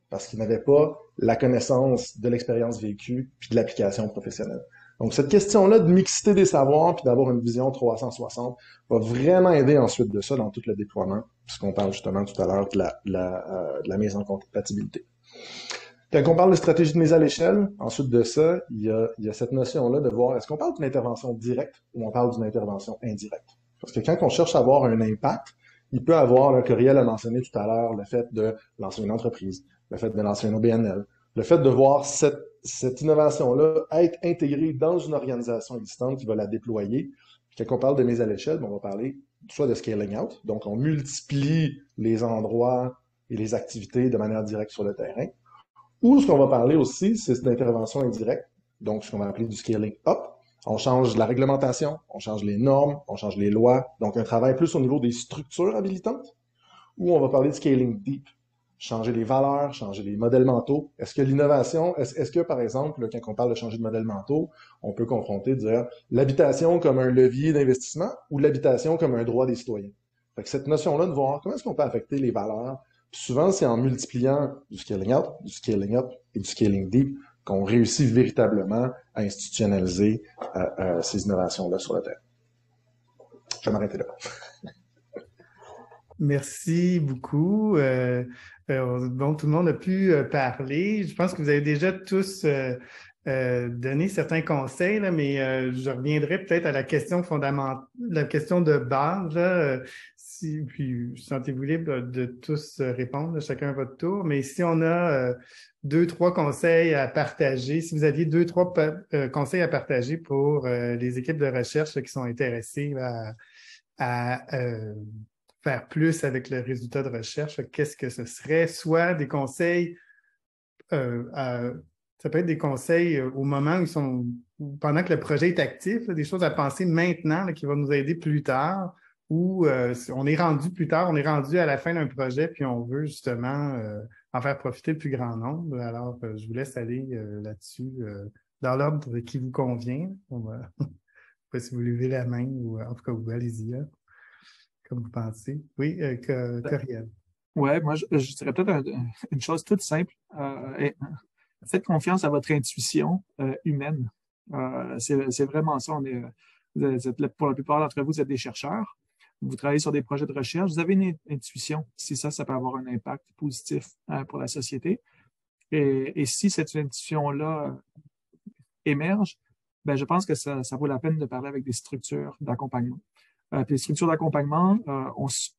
parce qu'ils n'avaient pas la connaissance de l'expérience vécue puis de l'application professionnelle. Donc, cette question-là de mixité des savoirs puis d'avoir une vision 360 va vraiment aider ensuite de ça dans tout le déploiement, puisqu'on parle justement tout à l'heure de la mise en compatibilité. Quand on parle de stratégie de mise à l'échelle, ensuite de ça, il y a cette notion-là de voir, est-ce qu'on parle d'une intervention directe ou on parle d'une intervention indirecte? Parce que quand on cherche à avoir un impact, il peut avoir, là, Coriel a mentionné tout à l'heure, le fait de lancer une entreprise, le fait de lancer un OBNL, le fait de voir cette innovation-là être intégrée dans une organisation existante qui va la déployer. Puis quand on parle de mise à l'échelle, on va parler soit de scaling out, donc on multiplie les endroits et les activités de manière directe sur le terrain, ou ce qu'on va parler aussi, c'est d'intervention indirecte, donc ce qu'on va appeler du scaling up. On change la réglementation, on change les normes, on change les lois, donc un travail plus au niveau des structures habilitantes, ou on va parler de scaling deep, changer les valeurs, changer les modèles mentaux. Est-ce que l'innovation, est-ce que, par exemple, quand on parle de changer de modèle mentaux, on peut confronter, dire l'habitation comme un levier d'investissement ou l'habitation comme un droit des citoyens? Fait que cette notion-là de voir comment est-ce qu'on peut affecter les valeurs, puis souvent c'est en multipliant du scaling out, du scaling up et du scaling deep qu'on réussit véritablement à institutionnaliser ces innovations-là sur le terrain. Je vais m'arrêter là. Merci beaucoup. Bon, tout le monde a pu parler. Je pense que vous avez déjà tous donné certains conseils, là, mais je reviendrai peut-être à la question fondamentale, la question de base. Là, puis sentez-vous libre de tous répondre, chacun à votre tour. Mais si on a 2-3 conseils à partager, si vous aviez 2-3 conseils à partager pour les équipes de recherche qui sont intéressées à faire plus avec le résultat de recherche, qu'est-ce que ce serait? Soit des conseils, ça peut être des conseils au moment où ils sont, pendant que le projet est actif, là, des choses à penser maintenant là, qui vont nous aider plus tard, ou on est rendu plus tard, on est rendu à la fin d'un projet, puis on veut justement en faire profiter le plus grand nombre. Alors, je vous laisse aller là-dessus, dans l'ordre qui vous convient. On va, je sais pas si vous levez la main, ou en tout cas, vous allez-y. Là. Comme vous pensez. Oui, Coriel. Oui, moi, je dirais peut-être une chose toute simple. Faites confiance à votre intuition humaine. C'est vraiment ça. Pour la plupart d'entre vous, vous êtes des chercheurs. Vous travaillez sur des projets de recherche. Vous avez une intuition. Si ça peut avoir un impact positif pour la société. Et si cette intuition-là émerge, ben, je pense que ça vaut la peine de parler avec des structures d'accompagnement. Puis les structures d'accompagnement, on se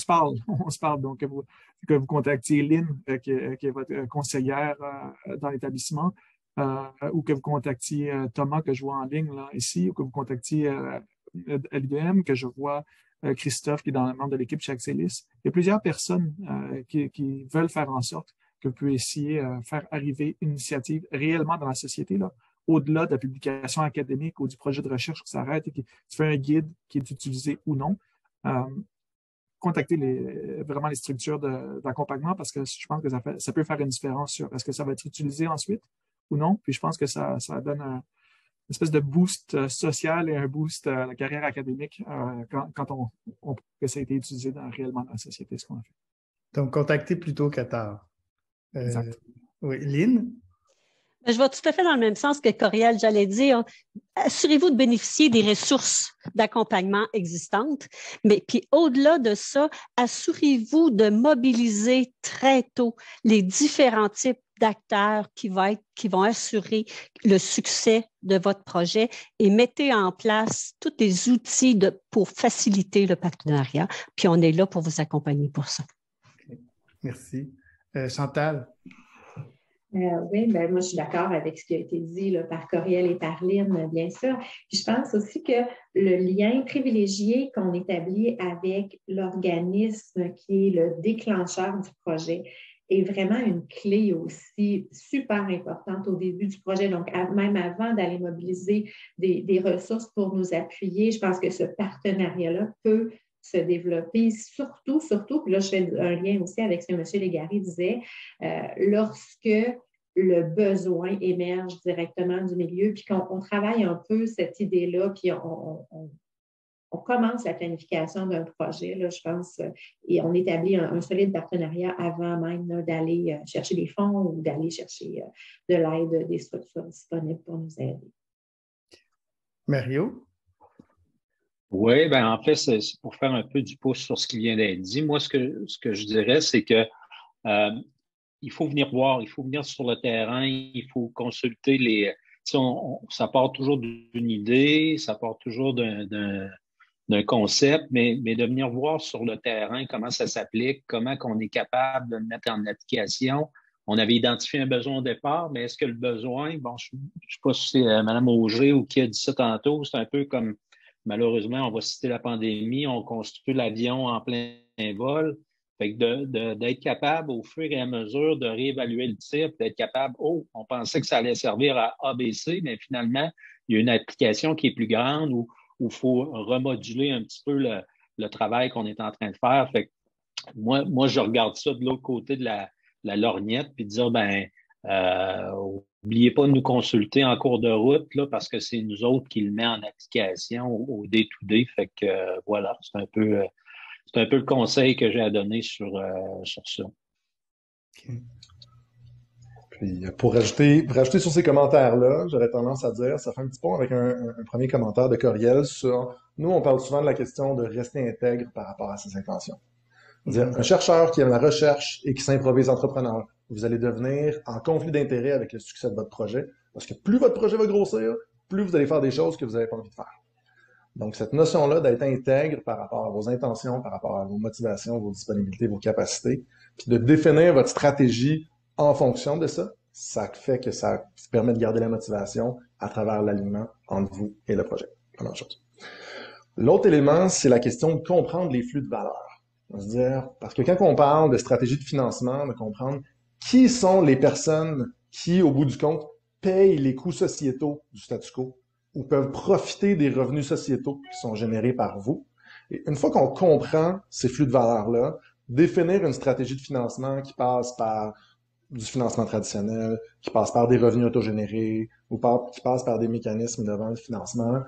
parle. On se parle. Donc, que vous contactiez Lynn, qui est votre conseillère dans l'établissement, ou que vous contactiez Thomas, que je vois en ligne là, ici, ou que vous contactiez LDM, que je vois Christophe, qui est dans le membre de l'équipe chez Axelis. Il y a plusieurs personnes qui veulent faire en sorte que vous puissiez faire arriver une initiative réellement dans la société, là, au-delà de la publication académique ou du projet de recherche qui s'arrête et qui fait un guide qui est utilisé ou non. Contactez vraiment les structures d'accompagnement parce que je pense que ça peut faire une différence sur est-ce que ça va être utilisé ensuite ou non. Puis je pense que ça donne une espèce de boost social et un boost à la carrière académique quand que ça a été utilisé réellement dans la société, ce qu'on a fait. Donc, contactez plutôt qu'à tard. Exact. Oui, Lynn? Je vais tout à fait dans le même sens que Coriel, j'allais dire. Assurez-vous de bénéficier des ressources d'accompagnement existantes, mais puis au-delà de ça, assurez-vous de mobiliser très tôt les différents types d'acteurs qui vont assurer le succès de votre projet et mettez en place tous les outils pour faciliter le partenariat. Puis on est là pour vous accompagner pour ça. Okay. Merci. Chantal? Oui, ben moi, je suis d'accord avec ce qui a été dit là, par Coriel et par Lynn, bien sûr. Puis je pense aussi que le lien privilégié qu'on établit avec l'organisme qui est le déclencheur du projet est vraiment une clé aussi super importante au début du projet. Donc, même avant d'aller mobiliser des ressources pour nous appuyer, je pense que ce partenariat-là peut se développer, surtout, puis là, je fais un lien aussi avec ce que M. Légaré disait, lorsque le besoin émerge directement du milieu, puis qu'on travaille un peu cette idée-là, puis on commence la planification d'un projet, là, je pense, et on établit un solide partenariat avant même d'aller chercher des fonds ou d'aller chercher de l'aide des structures disponibles pour nous aider. Mario? Oui, ben en fait, c'est pour faire un peu du pouce sur ce qui vient d'être dit. Moi, ce que je dirais, c'est que il faut venir voir, il faut venir sur le terrain, il faut consulter les. Ça part toujours d'une idée, ça part toujours d'un concept, mais de venir voir sur le terrain comment ça s'applique, comment qu'on est capable de le mettre en application. On avait identifié un besoin au départ, mais est-ce que le besoin, bon, je ne sais pas si c'est Mme Auger ou qui a dit ça tantôt, c'est un peu comme malheureusement, on va citer la pandémie, on construit l'avion en plein vol. Fait que d'être capable, au fur et à mesure, de réévaluer le tir, d'être capable, on pensait que ça allait servir à ABC, mais finalement, il y a une application qui est plus grande où il faut remoduler un petit peu le travail qu'on est en train de faire. Fait que moi, je regarde ça de l'autre côté de la lorgnette, puis de dire, n'oubliez pas de nous consulter en cours de route, là, parce que c'est nous autres qui le met en application au day-to-day. Fait que voilà, c'est un peu le conseil que j'ai à donner sur ça. Okay. Puis pour rajouter sur ces commentaires-là, j'aurais tendance à dire, ça fait un petit pont avec un premier commentaire de Coriel sur, nous, on parle souvent de la question de rester intègre par rapport à ses intentions. C'est-à-dire, un chercheur qui aime la recherche et qui s'improvise entrepreneur, vous allez devenir en conflit d'intérêt avec le succès de votre projet, parce que plus votre projet va grossir, plus vous allez faire des choses que vous n'avez pas envie de faire. Donc, cette notion-là d'être intègre par rapport à vos intentions, par rapport à vos motivations, vos disponibilités, vos capacités, puis de définir votre stratégie en fonction de ça, ça fait que ça permet de garder la motivation à travers l'alignement entre vous et le projet. Première chose. L'autre élément, c'est la question de comprendre les flux de valeur. C'est-à-dire, parce que quand on parle de stratégie de financement, de comprendre qui sont les personnes qui, au bout du compte, payent les coûts sociétaux du statu quo ou peuvent profiter des revenus sociétaux qui sont générés par vous. Et une fois qu'on comprend ces flux de valeur-là, définir une stratégie de financement qui passe par du financement traditionnel, qui passe par des revenus autogénérés ou qui passe par des mécanismes devant le financement,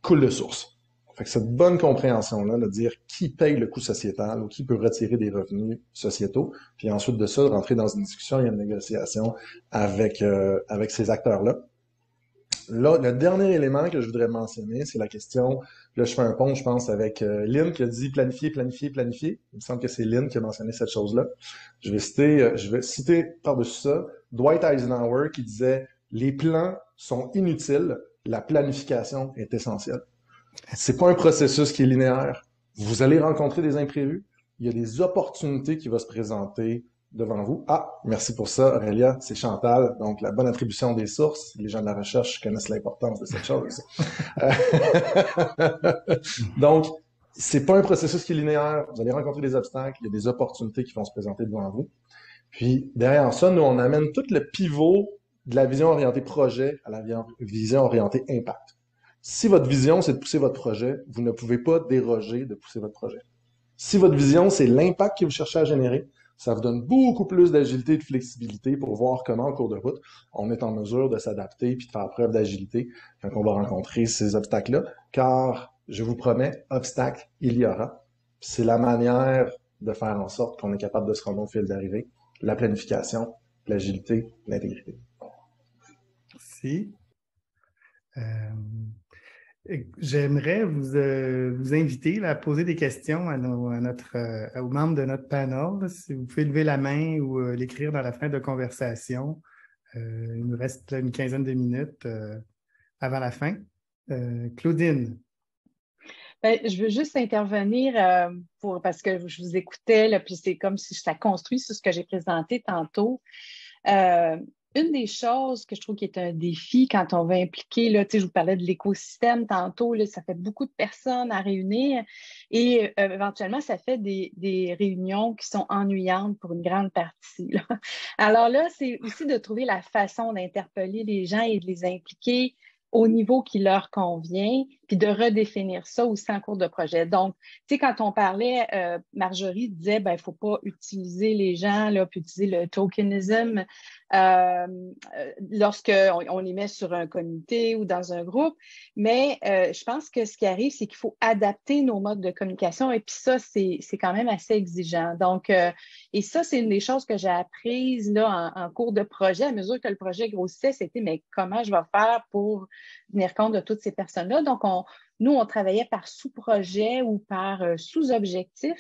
coule de source. Fait que cette bonne compréhension-là de dire qui paye le coût sociétal ou qui peut retirer des revenus sociétaux, puis ensuite de ça, de rentrer dans une discussion et une négociation avec ces acteurs-là. Là, le dernier élément que je voudrais mentionner, c'est la question, là je fais un pont, je pense, avec Lynn qui a dit planifier, planifier, planifier. Il me semble que c'est Lynn qui a mentionné cette chose-là. Je vais citer par-dessus ça Dwight Eisenhower qui disait « Les plans sont inutiles, la planification est essentielle ». C'est pas un processus qui est linéaire. Vous allez rencontrer des imprévus. Il y a des opportunités qui vont se présenter devant vous. Ah, merci pour ça, Aurélia. C'est Chantal. Donc, la bonne attribution des sources. Les gens de la recherche connaissent l'importance de cette chose. Donc, c'est pas un processus qui est linéaire. Vous allez rencontrer des obstacles. Il y a des opportunités qui vont se présenter devant vous. Puis, derrière ça, nous, on amène tout le pivot de la vision orientée projet à la vision orientée impact. Si votre vision, c'est de pousser votre projet, vous ne pouvez pas déroger de pousser votre projet. Si votre vision, c'est l'impact que vous cherchez à générer, ça vous donne beaucoup plus d'agilité et de flexibilité pour voir comment, en cours de route, on est en mesure de s'adapter puis de faire preuve d'agilité quand on va rencontrer ces obstacles-là. Car, je vous promets, obstacles, il y aura. C'est la manière de faire en sorte qu'on est capable de se rendre au fil d'arrivée. La planification, l'agilité, l'intégrité. Merci. J'aimerais vous inviter là, à poser des questions aux membres de notre panel. Là, si vous pouvez lever la main ou l'écrire dans la fenêtre de conversation. Il nous reste une quinzaine de minutes avant la fin. Claudine. Ben, je veux juste intervenir parce que je vous écoutais, là, puis c'est comme si ça construit sur ce que j'ai présenté tantôt. Une des choses que je trouve qui est un défi quand on va impliquer, là, je vous parlais de l'écosystème tantôt, là, ça fait beaucoup de personnes à réunir et éventuellement, ça fait des réunions qui sont ennuyantes pour une grande partie. Là. Alors là, c'est aussi de trouver la façon d'interpeller les gens et de les impliquer au niveau qui leur convient, puis de redéfinir ça aussi en cours de projet. Donc, tu sais, quand on parlait, Marjorie disait, ben, il ne faut pas utiliser les gens, là, puis utiliser le tokenism lorsqu'on les met sur un comité ou dans un groupe. Mais je pense que ce qui arrive, c'est qu'il faut adapter nos modes de communication et puis ça, c'est quand même assez exigeant. Donc, et ça, c'est une des choses que j'ai apprises là, en cours de projet. À mesure que le projet grossissait, c'était, mais comment je vais faire pour tenir compte de toutes ces personnes-là? Donc, nous, on travaillait par sous-projet ou par sous-objectif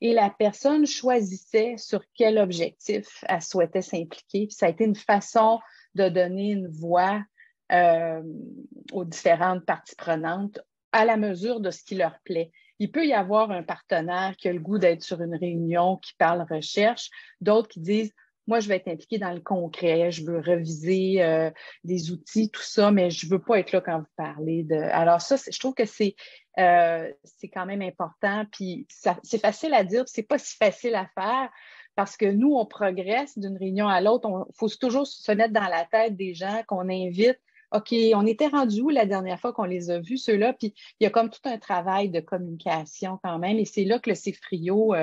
et la personne choisissait sur quel objectif elle souhaitait s'impliquer. Puis ça a été une façon de donner une voix aux différentes parties prenantes à la mesure de ce qui leur plaît. Il peut y avoir un partenaire qui a le goût d'être sur une réunion qui parle recherche, d'autres qui disent moi, je vais être impliquée dans le concret, je veux reviser des outils, tout ça, mais je ne veux pas être là quand vous parlez de... Alors ça, je trouve que c'est quand même important, puis c'est facile à dire, c'est pas si facile à faire, parce que nous, on progresse d'une réunion à l'autre, il faut toujours se mettre dans la tête des gens qu'on invite. OK, on était rendu où la dernière fois qu'on les a vus, ceux-là? Puis il y a comme tout un travail de communication quand même. Et c'est là que le CFRIO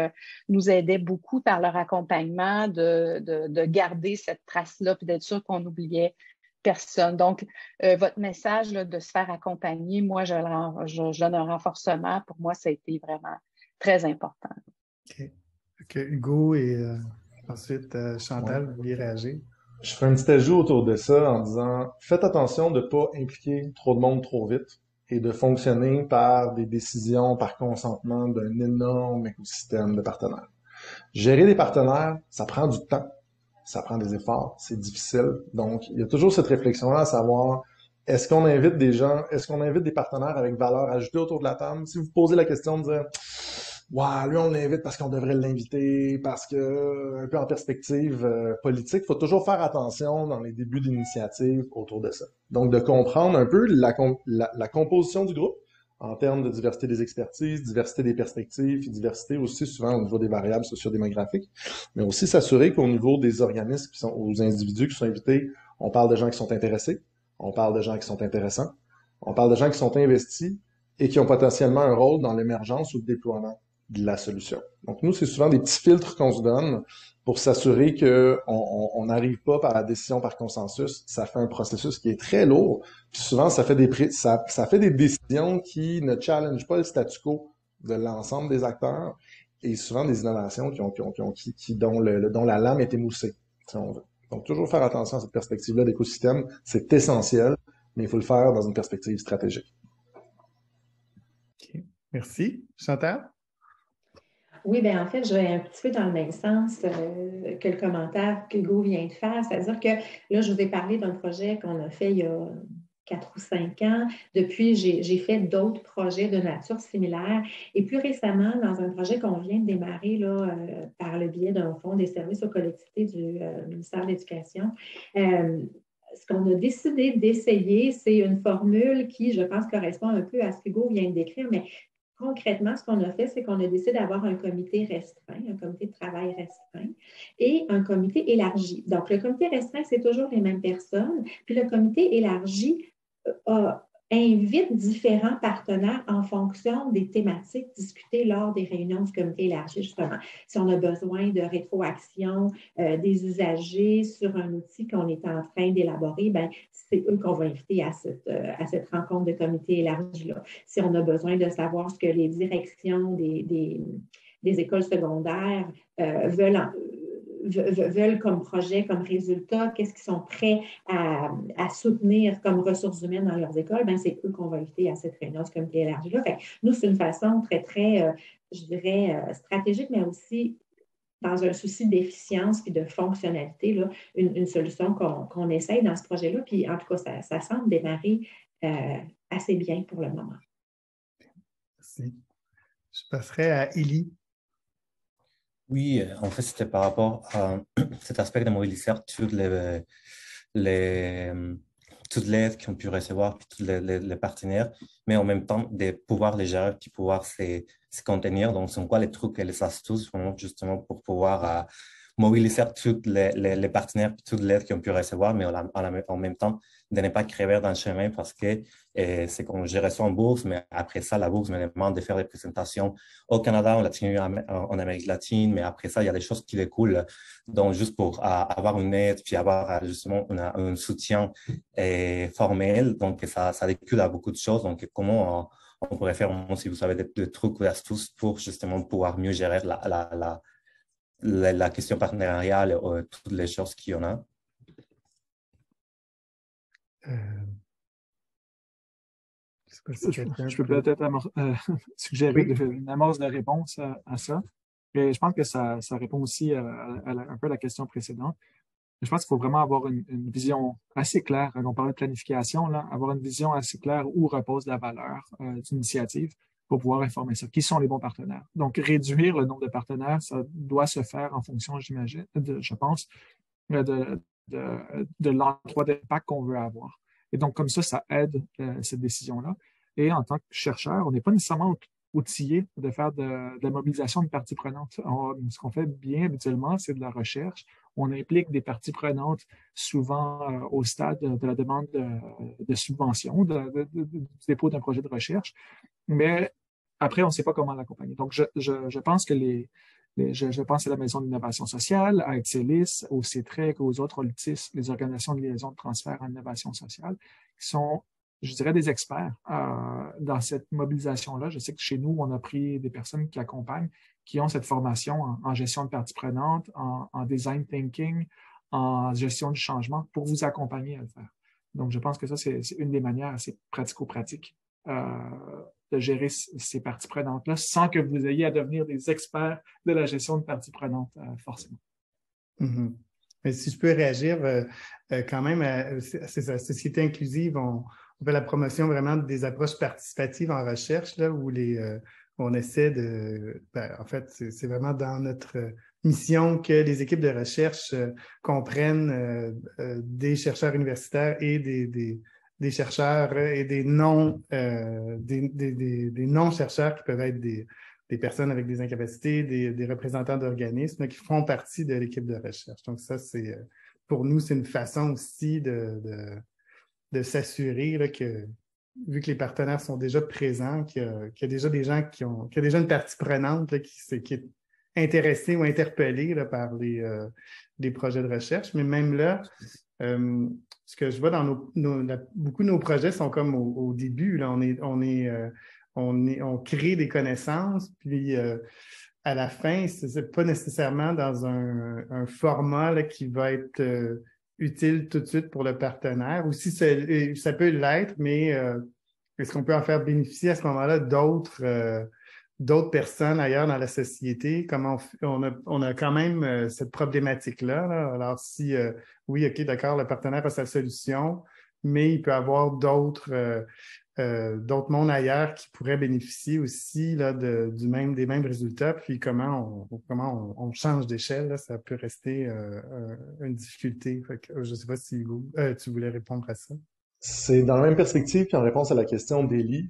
nous aidait beaucoup par leur accompagnement de garder cette trace-là puis d'être sûr qu'on n'oubliait personne. Donc, votre message là, de se faire accompagner, moi, je donne un renforcement. Pour moi, ça a été vraiment très important. OK. Hugo et ensuite Chantal, vous vouliez réagir? Je ferai un petit ajout autour de ça en disant, faites attention de ne pas impliquer trop de monde trop vite et de fonctionner par des décisions, par consentement d'un énorme écosystème de partenaires. Gérer des partenaires, ça prend du temps, ça prend des efforts, c'est difficile. Donc, il y a toujours cette réflexion-là à savoir, est-ce qu'on invite des gens, est-ce qu'on invite des partenaires avec valeur ajoutée autour de la table? Si vous posez la question de dire, ouais, lui, on l'invite parce qu'on devrait l'inviter, parce que, un peu en perspective politique, il faut toujours faire attention dans les débuts d'initiative autour de ça. Donc, de comprendre un peu la composition du groupe en termes de diversité des expertises, diversité des perspectives, et diversité aussi souvent au niveau des variables sociodémographiques, mais aussi s'assurer qu'au niveau des organismes qui sont, aux individus qui sont invités, on parle de gens qui sont intéressés, on parle de gens qui sont intéressants, on parle de gens qui sont investis et qui ont potentiellement un rôle dans l'émergence ou le déploiement de la solution. Donc, nous, c'est souvent des petits filtres qu'on se donne pour s'assurer qu'on n'arrive pas par la décision par consensus. Ça fait un processus qui est très lourd. Puis souvent, ça fait des décisions qui ne challengent pas le statu quo de l'ensemble des acteurs et souvent des innovations dont la lame est émoussée, si on veut. Donc, toujours faire attention à cette perspective-là d'écosystème. C'est essentiel, mais il faut le faire dans une perspective stratégique. OK. Merci. Chantal? Oui, bien en fait, je vais un petit peu dans le même sens que le commentaire qu'Hugo vient de faire. C'est-à-dire que là, je vous ai parlé d'un projet qu'on a fait il y a 4 ou 5 ans. Depuis, j'ai fait d'autres projets de nature similaire. Et plus récemment, dans un projet qu'on vient de démarrer là, par le biais d'un fonds des services aux collectivités du ministère de l'Éducation, ce qu'on a décidé d'essayer, c'est une formule qui, je pense, correspond un peu à ce qu'Hugo vient de décrire, mais concrètement, ce qu'on a fait, c'est qu'on a décidé d'avoir un comité restreint, un comité de travail restreint et un comité élargi. Donc, le comité restreint, c'est toujours les mêmes personnes, puis le comité élargi invite différents partenaires en fonction des thématiques discutées lors des réunions du comité élargi, justement. Si on a besoin de rétroaction des usagers sur un outil qu'on est en train d'élaborer, bien, c'est eux qu'on va inviter à cette rencontre de comité élargi-là. Si on a besoin de savoir ce que les directions des écoles secondaires veulent comme projet, comme résultat, qu'est-ce qu'ils sont prêts à soutenir comme ressources humaines dans leurs écoles, bien, c'est eux qu'on va inviter à cette réunion, ce comité élargi-là. Fait que nous, c'est une façon très, très, je dirais, stratégique, mais aussi dans un souci d'efficience et de fonctionnalité, là, une solution qu'on essaye dans ce projet-là. Puis, en tout cas, ça semble démarrer assez bien pour le moment. Merci. Je passerai à Élie. Oui, en fait, c'était par rapport à cet aspect de mobiliser toute l'aide qu'on pu recevoir, puis tous les partenaires, mais en même temps, de pouvoir les gérer, puis pouvoir se contenir. Donc, c'est quoi les trucs et les astuces, justement, pour pouvoir mobiliser tous les partenaires, puis toute l'aide qu'on pu recevoir, mais en même temps, de ne pas crever dans le chemin parce que c'est qu'on gère ça en bourse, mais après ça, la bourse me demande de faire des présentations au Canada, en Amérique latine, mais après ça, il y a des choses qui découlent. Donc, juste pour avoir une aide, puis avoir justement un soutien formel, donc ça découle à beaucoup de choses. Donc, comment on pourrait faire, si vous savez, des trucs ou des astuces pour justement pouvoir mieux gérer la question partenariale, toutes les choses qu'il y en a. Je peux peut-être suggérer une amorce de réponse à ça. Et je pense que ça répond aussi un peu à la question précédente. Je pense qu'il faut vraiment avoir une vision assez claire. Quand on parle de planification, là, avoir une vision assez claire où repose la valeur d'une initiative pour pouvoir informer ça. Qui sont les bons partenaires? Donc, réduire le nombre de partenaires, ça doit se faire en fonction, j'imagine, je pense, de l'endroit d'impact qu'on veut avoir. Et donc, comme ça aide cette décision-là. Et en tant que chercheur, on n'est pas nécessairement outillé de faire de la mobilisation de parties prenantes. Ce qu'on fait bien habituellement, c'est de la recherche. On implique des parties prenantes souvent au stade de la demande de subvention, du dépôt d'un projet de recherche. Mais après, on ne sait pas comment l'accompagner. Donc, je pense que je pense à la Maison d'innovation sociale, à Excelis, au CETREC, aux autres OLTIS, les organisations de liaison de transfert en innovation sociale, qui sont, je dirais, des experts dans cette mobilisation-là. Je sais que chez nous, on a pris des personnes qui accompagnent, qui ont cette formation en gestion de parties prenantes, en design thinking, en gestion du changement pour vous accompagner à le faire. Donc, je pense que ça, c'est une des manières assez pratico-pratiques de gérer ces parties prenantes-là sans que vous ayez à devenir des experts de la gestion de parties prenantes, forcément. Mm-hmm. Mais si je peux réagir quand même, c'est ça, Société inclusive, on fait la promotion vraiment des approches participatives en recherche, là, où on essaie en fait, c'est vraiment dans notre mission que les équipes de recherche comprennent des chercheurs universitaires et des chercheurs et des non-chercheurs qui peuvent être des personnes avec des incapacités, des représentants d'organismes qui font partie de l'équipe de recherche. Donc ça, pour nous, c'est une façon aussi de s'assurer là, que, vu que les partenaires sont déjà présents, qu'il y a déjà des gens qu'il y a déjà une partie prenante là, qui est intéressée ou interpellée là, par les projets de recherche. Mais même là, ce que je vois dans beaucoup de nos projets sont comme au début. Là, on crée des connaissances, puis à la fin, c'est pas nécessairement dans un format là, qui va être utile tout de suite pour le partenaire. Aussi, ça peut l'être, mais est-ce qu'on peut en faire bénéficier à ce moment-là d'autres personnes ailleurs dans la société? Comment on a quand même cette problématique-là. Là. Alors, oui, OK, d'accord, le partenaire a sa solution, mais il peut y avoir d'autres mondes ailleurs qui pourraient bénéficier aussi là, des mêmes résultats. Puis comment on change d'échelle, là, ça peut rester une difficulté. Fait que, je ne sais pas si Hugo, tu voulais répondre à ça. C'est dans la même perspective, puis en réponse à la question d'Élie,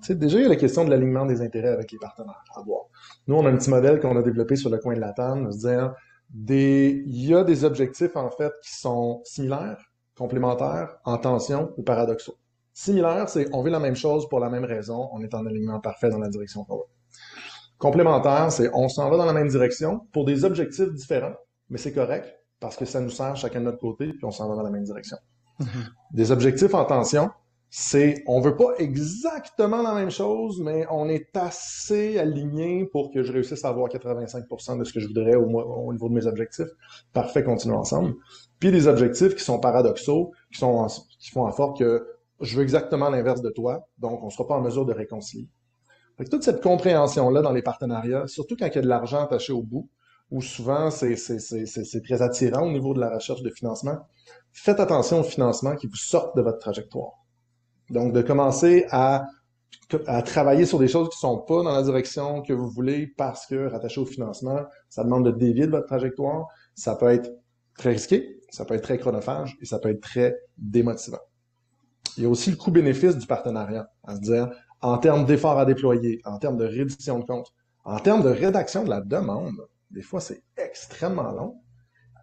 déjà, il y a la question de l'alignement des intérêts avec les partenaires à voir. Nous, on a un petit modèle qu'on a développé sur le coin de la table, de se dire, il y a des objectifs, en fait, qui sont similaires, complémentaires, en tension ou paradoxaux. Similaire, c'est on veut la même chose pour la même raison, on est en alignement parfait dans la direction qu'on va. Complémentaire, c'est on s'en va dans la même direction pour des objectifs différents, mais c'est correct parce que ça nous sert chacun de notre côté, puis on s'en va dans la même direction. Des objectifs en tension, c'est on veut pas exactement la même chose, mais on est assez aligné pour que je réussisse à avoir 85% de ce que je voudrais au niveau de mes objectifs. Parfait, continuons ensemble. Puis des objectifs qui sont paradoxaux, qui font en sorte que je veux exactement l'inverse de toi, donc on ne sera pas en mesure de réconcilier. Fait que toute cette compréhension-là dans les partenariats, surtout quand il y a de l'argent attaché au bout, où souvent c'est très attirant au niveau de la recherche de financement, faites attention aux financements qui vous sortent de votre trajectoire. Donc, de commencer à travailler sur des choses qui ne sont pas dans la direction que vous voulez parce que rattaché au financement, ça demande de dévier de votre trajectoire. Ça peut être très risqué, ça peut être très chronophage et ça peut être très démotivant. Il y a aussi le coût-bénéfice du partenariat, à se dire, en termes d'efforts à déployer, en termes de reddition de compte, en termes de rédaction de la demande, des fois c'est extrêmement long.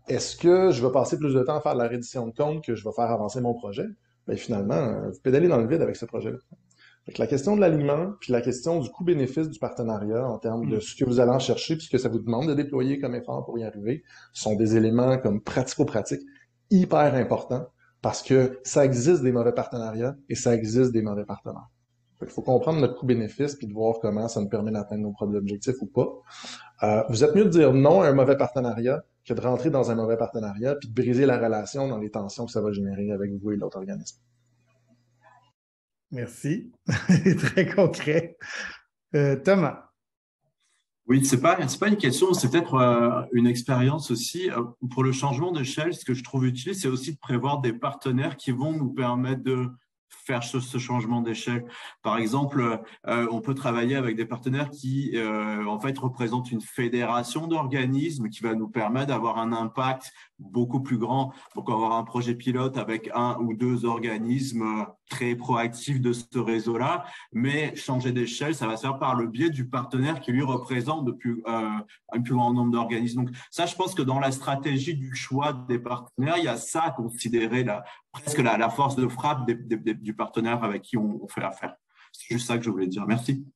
Est-ce que je vais passer plus de temps à faire de la reddition de compte que je vais faire avancer mon projet? Bien, finalement, vous pédalez dans le vide avec ce projet-là. Donc, la question de l'alignement, puis la question du coût-bénéfice du partenariat en termes de ce que vous allez en chercher, puis ce que ça vous demande de déployer comme effort pour y arriver, sont des éléments comme pratico-pratiques hyper importants parce que ça existe des mauvais partenariats et ça existe des mauvais partenaires. Il faut comprendre notre coût-bénéfice puis de voir comment ça nous permet d'atteindre nos propres objectifs ou pas. Vous êtes mieux de dire non à un mauvais partenariat que de rentrer dans un mauvais partenariat puis de briser la relation dans les tensions que ça va générer avec vous et l'autre organisme. Merci. Très concret. Thomas. Oui, c'est pas une question, c'est peut-être une expérience aussi. Pour le changement d'échelle, ce que je trouve utile, c'est aussi de prévoir des partenaires qui vont nous permettre de faire ce changement d'échelle. Par exemple, on peut travailler avec des partenaires qui, en fait, représentent une fédération d'organismes qui va nous permettre d'avoir un impact beaucoup plus grand. Donc, avoir un projet pilote avec 1 ou 2 organismes très proactifs de ce réseau-là, mais changer d'échelle, ça va se faire par le biais du partenaire qui, lui, représente un plus grand nombre d'organismes. Donc, ça, je pense que dans la stratégie du choix des partenaires, il y a ça à considérer, presque la force de frappe du partenaire avec qui on fait affaire. C'est juste ça que je voulais dire. Merci.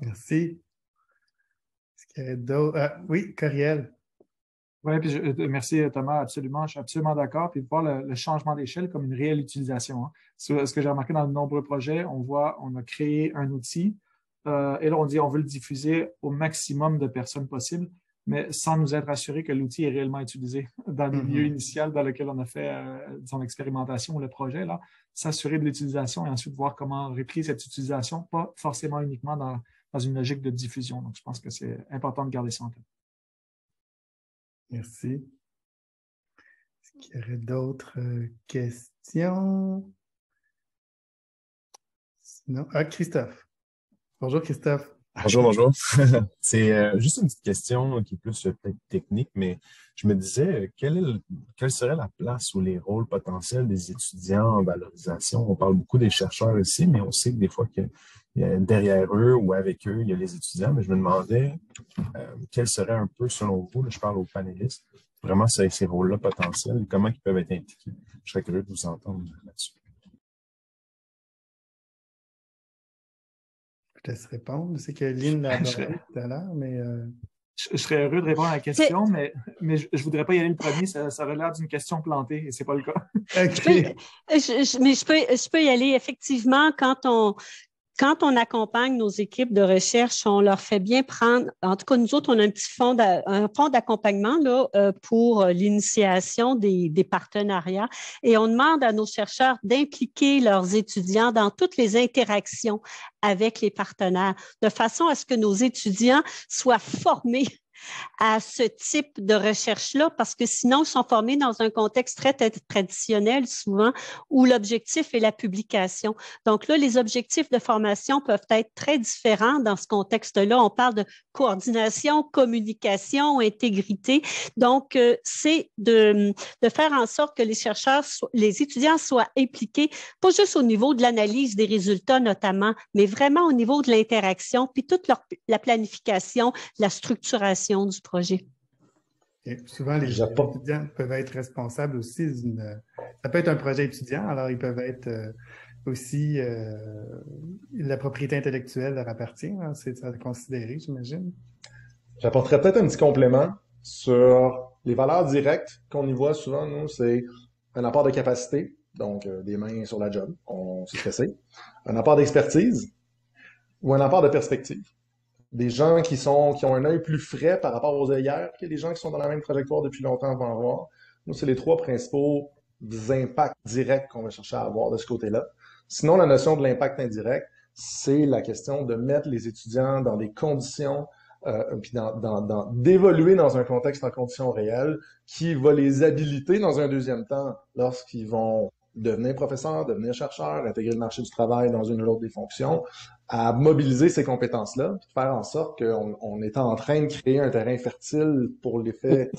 Merci. Est-ce qu'il y a d'autres? Oui, Coriel. Oui, puis merci Thomas, absolument, je suis absolument d'accord. Puis voir le changement d'échelle comme une réelle utilisation. Hein. Ce que j'ai remarqué dans de nombreux projets, on a créé un outil et là on dit on veut le diffuser au maximum de personnes possible. mais sans nous être assurés que l'outil est réellement utilisé dans le milieu initial dans lequel on a fait son expérimentation ou le projet, là, s'assurer de l'utilisation et ensuite voir comment répliquer cette utilisation, pas forcément uniquement dans une logique de diffusion. Donc, je pense que c'est important de garder ça en tête. Merci. Est-ce qu'il y aurait d'autres questions? Sinon, Christophe. Bonjour, Christophe. Bonjour. C'est juste une petite question qui est plus peut-être technique, mais je me disais, quelle serait la place ou les rôles potentiels des étudiants en valorisation? On parle beaucoup des chercheurs ici, mais on sait que des fois que derrière eux ou avec eux, il y a les étudiants, mais je me demandais quels seraient un peu, selon vous, là, je parle aux panélistes, vraiment ces rôles-là potentiels et comment ils peuvent être impliqués. Je serais curieux de vous entendre là-dessus. Je te laisse répondre. Je sais que Lynn l'a abordé tout à l'heure, mais... Je serais heureux de répondre à la question, mais je ne voudrais pas y aller le premier. Ça aurait l'air d'une question plantée et ce n'est pas le cas. Okay. Je peux y aller. Effectivement, quand on accompagne nos équipes de recherche, on leur fait bien prendre, en tout cas, nous autres, on a un petit fonds d'accompagnement là, pour l'initiation des partenariats et on demande à nos chercheurs d'impliquer leurs étudiants dans toutes les interactions avec les partenaires, de façon à ce que nos étudiants soient formés à ce type de recherche-là, parce que sinon, ils sont formés dans un contexte très traditionnel, souvent, où l'objectif est la publication. Donc là, les objectifs de formation peuvent être très différents dans ce contexte-là. On parle de coordination, communication, intégrité. Donc, c'est de faire en sorte que les chercheurs, les étudiants soient impliqués, pas juste au niveau de l'analyse des résultats notamment, mais vraiment au niveau de l'interaction, puis toute la planification, la structuration du projet. Et souvent, les étudiants peuvent être responsables aussi ça peut être un projet étudiant, alors ils peuvent être aussi la propriété intellectuelle leur appartient, hein, c'est à considérer, j'imagine. J'apporterais peut-être un petit complément sur les valeurs directes qu'on y voit souvent, nous, c'est un apport de capacité, donc des mains sur la job, on s'est stressé, un apport d'expertise ou un apport de perspective. Des gens qui ont un œil plus frais par rapport aux œillères que les gens qui sont dans la même trajectoire depuis longtemps vont avoir. Nous, c'est les trois principaux impacts directs qu'on va chercher à avoir de ce côté-là. Sinon, la notion de l'impact indirect, c'est la question de mettre les étudiants dans des conditions, puis d'évoluer dans un contexte en conditions réelles qui va les habiliter dans un deuxième temps lorsqu'ils vont devenir professeur, devenir chercheur, intégrer le marché du travail dans une ou l'autre des fonctions, à mobiliser ces compétences-là, faire en sorte qu'on est en train de créer un terrain fertile pour l'effet,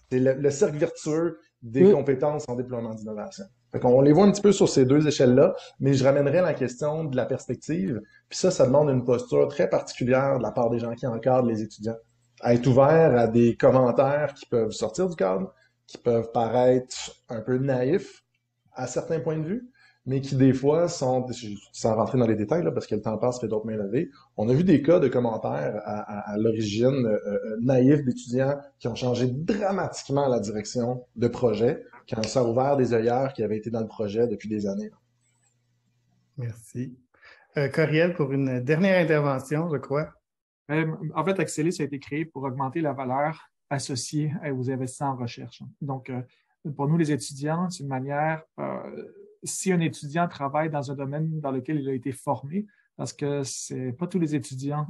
c'est le cercle vertueux des compétences en déploiement d'innovation. Fait qu'on les voit un petit peu sur ces deux échelles-là, mais je ramènerais la question de la perspective, puis ça demande une posture très particulière de la part des gens qui encadrent les étudiants. À être ouvert à des commentaires qui peuvent sortir du cadre, qui peuvent paraître un peu naïfs, à certains points de vue, mais qui des fois sont, sans rentrer dans les détails, là, parce que le temps passe, fait d'autres mains levées, on a vu des cas de commentaires à l'origine naïfs d'étudiants qui ont changé dramatiquement la direction de projet, quand ça a ouvert des œillères qui avaient été dans le projet depuis des années. Merci. Coriel, pour une dernière intervention, je crois. En fait, Axelis a été créé pour augmenter la valeur associée aux investissements en recherche. Donc, pour nous, les étudiants, c'est une manière, si un étudiant travaille dans un domaine dans lequel il a été formé, parce que c'est pas tous les étudiants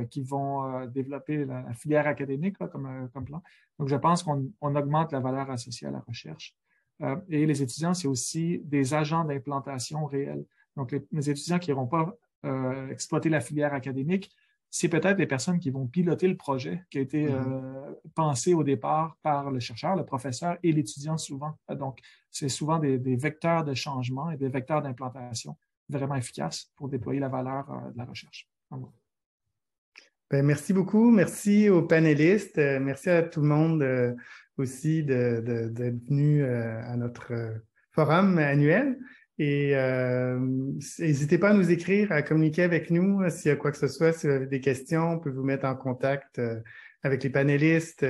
qui vont développer la filière académique là, comme plan. Donc, je pense qu'on augmente la valeur associée à la recherche. Et les étudiants, c'est aussi des agents d'implantation réels. Donc, les étudiants qui n'iront pas exploiter la filière académique, c'est peut-être les personnes qui vont piloter le projet qui a été pensé au départ par le chercheur, le professeur et l'étudiant souvent. Donc, c'est souvent des vecteurs de changement et des vecteurs d'implantation vraiment efficaces pour déployer la valeur de la recherche. Bien, merci beaucoup. Merci aux panélistes. Merci à tout le monde aussi d'être venu à notre forum annuel. Et n'hésitez pas à nous écrire, à communiquer avec nous s'il y a quoi que ce soit, si vous avez des questions, on peut vous mettre en contact avec les panélistes.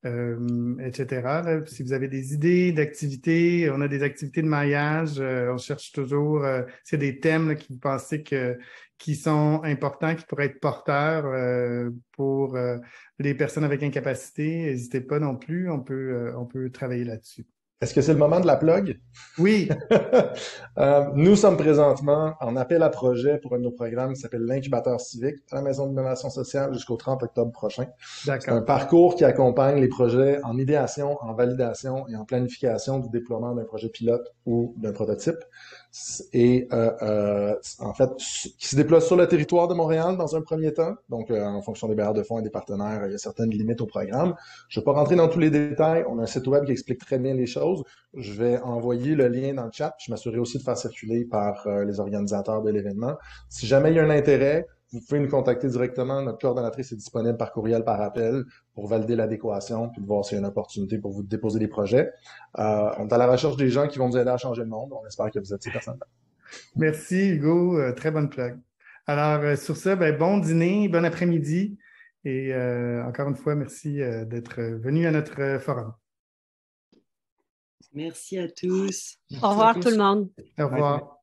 etc. Là. Si vous avez des idées d'activités, on a des activités de maillage, on cherche toujours, s'il y a des thèmes là, que vous pensez qui sont importants, qui pourraient être porteurs pour les personnes avec incapacité, n'hésitez pas non plus, on peut travailler là-dessus. Est-ce que c'est le moment de la plug? Oui. Nous sommes présentement en appel à projet pour un de nos programmes qui s'appelle l'Incubateur civique à la Maison d'innovation sociale jusqu'au 30 octobre prochain. C'est un parcours qui accompagne les projets en idéation, en validation et en planification du déploiement d'un projet pilote ou d'un prototype. Et en fait, qui se déploie sur le territoire de Montréal dans un premier temps. Donc, en fonction des bailleurs de fonds et des partenaires, il y a certaines limites au programme. Je ne vais pas rentrer dans tous les détails. On a un site web qui explique très bien les choses. Je vais envoyer le lien dans le chat. Je m'assurerai aussi de faire circuler par les organisateurs de l'événement. Si jamais il y a un intérêt, vous pouvez nous contacter directement. Notre coordonnatrice est disponible par courriel, par appel, pour valider l'adéquation, puis de voir s'il y a une opportunité pour vous déposer des projets. On est à la recherche des gens qui vont nous aider à changer le monde. On espère que vous êtes ces personnes-là. Merci, Hugo. Très bonne plug. Alors, sur ça, bon dîner, bon après-midi. Et encore une fois, merci d'être venu à notre forum. Merci à tous. Au revoir tout le monde. Au revoir.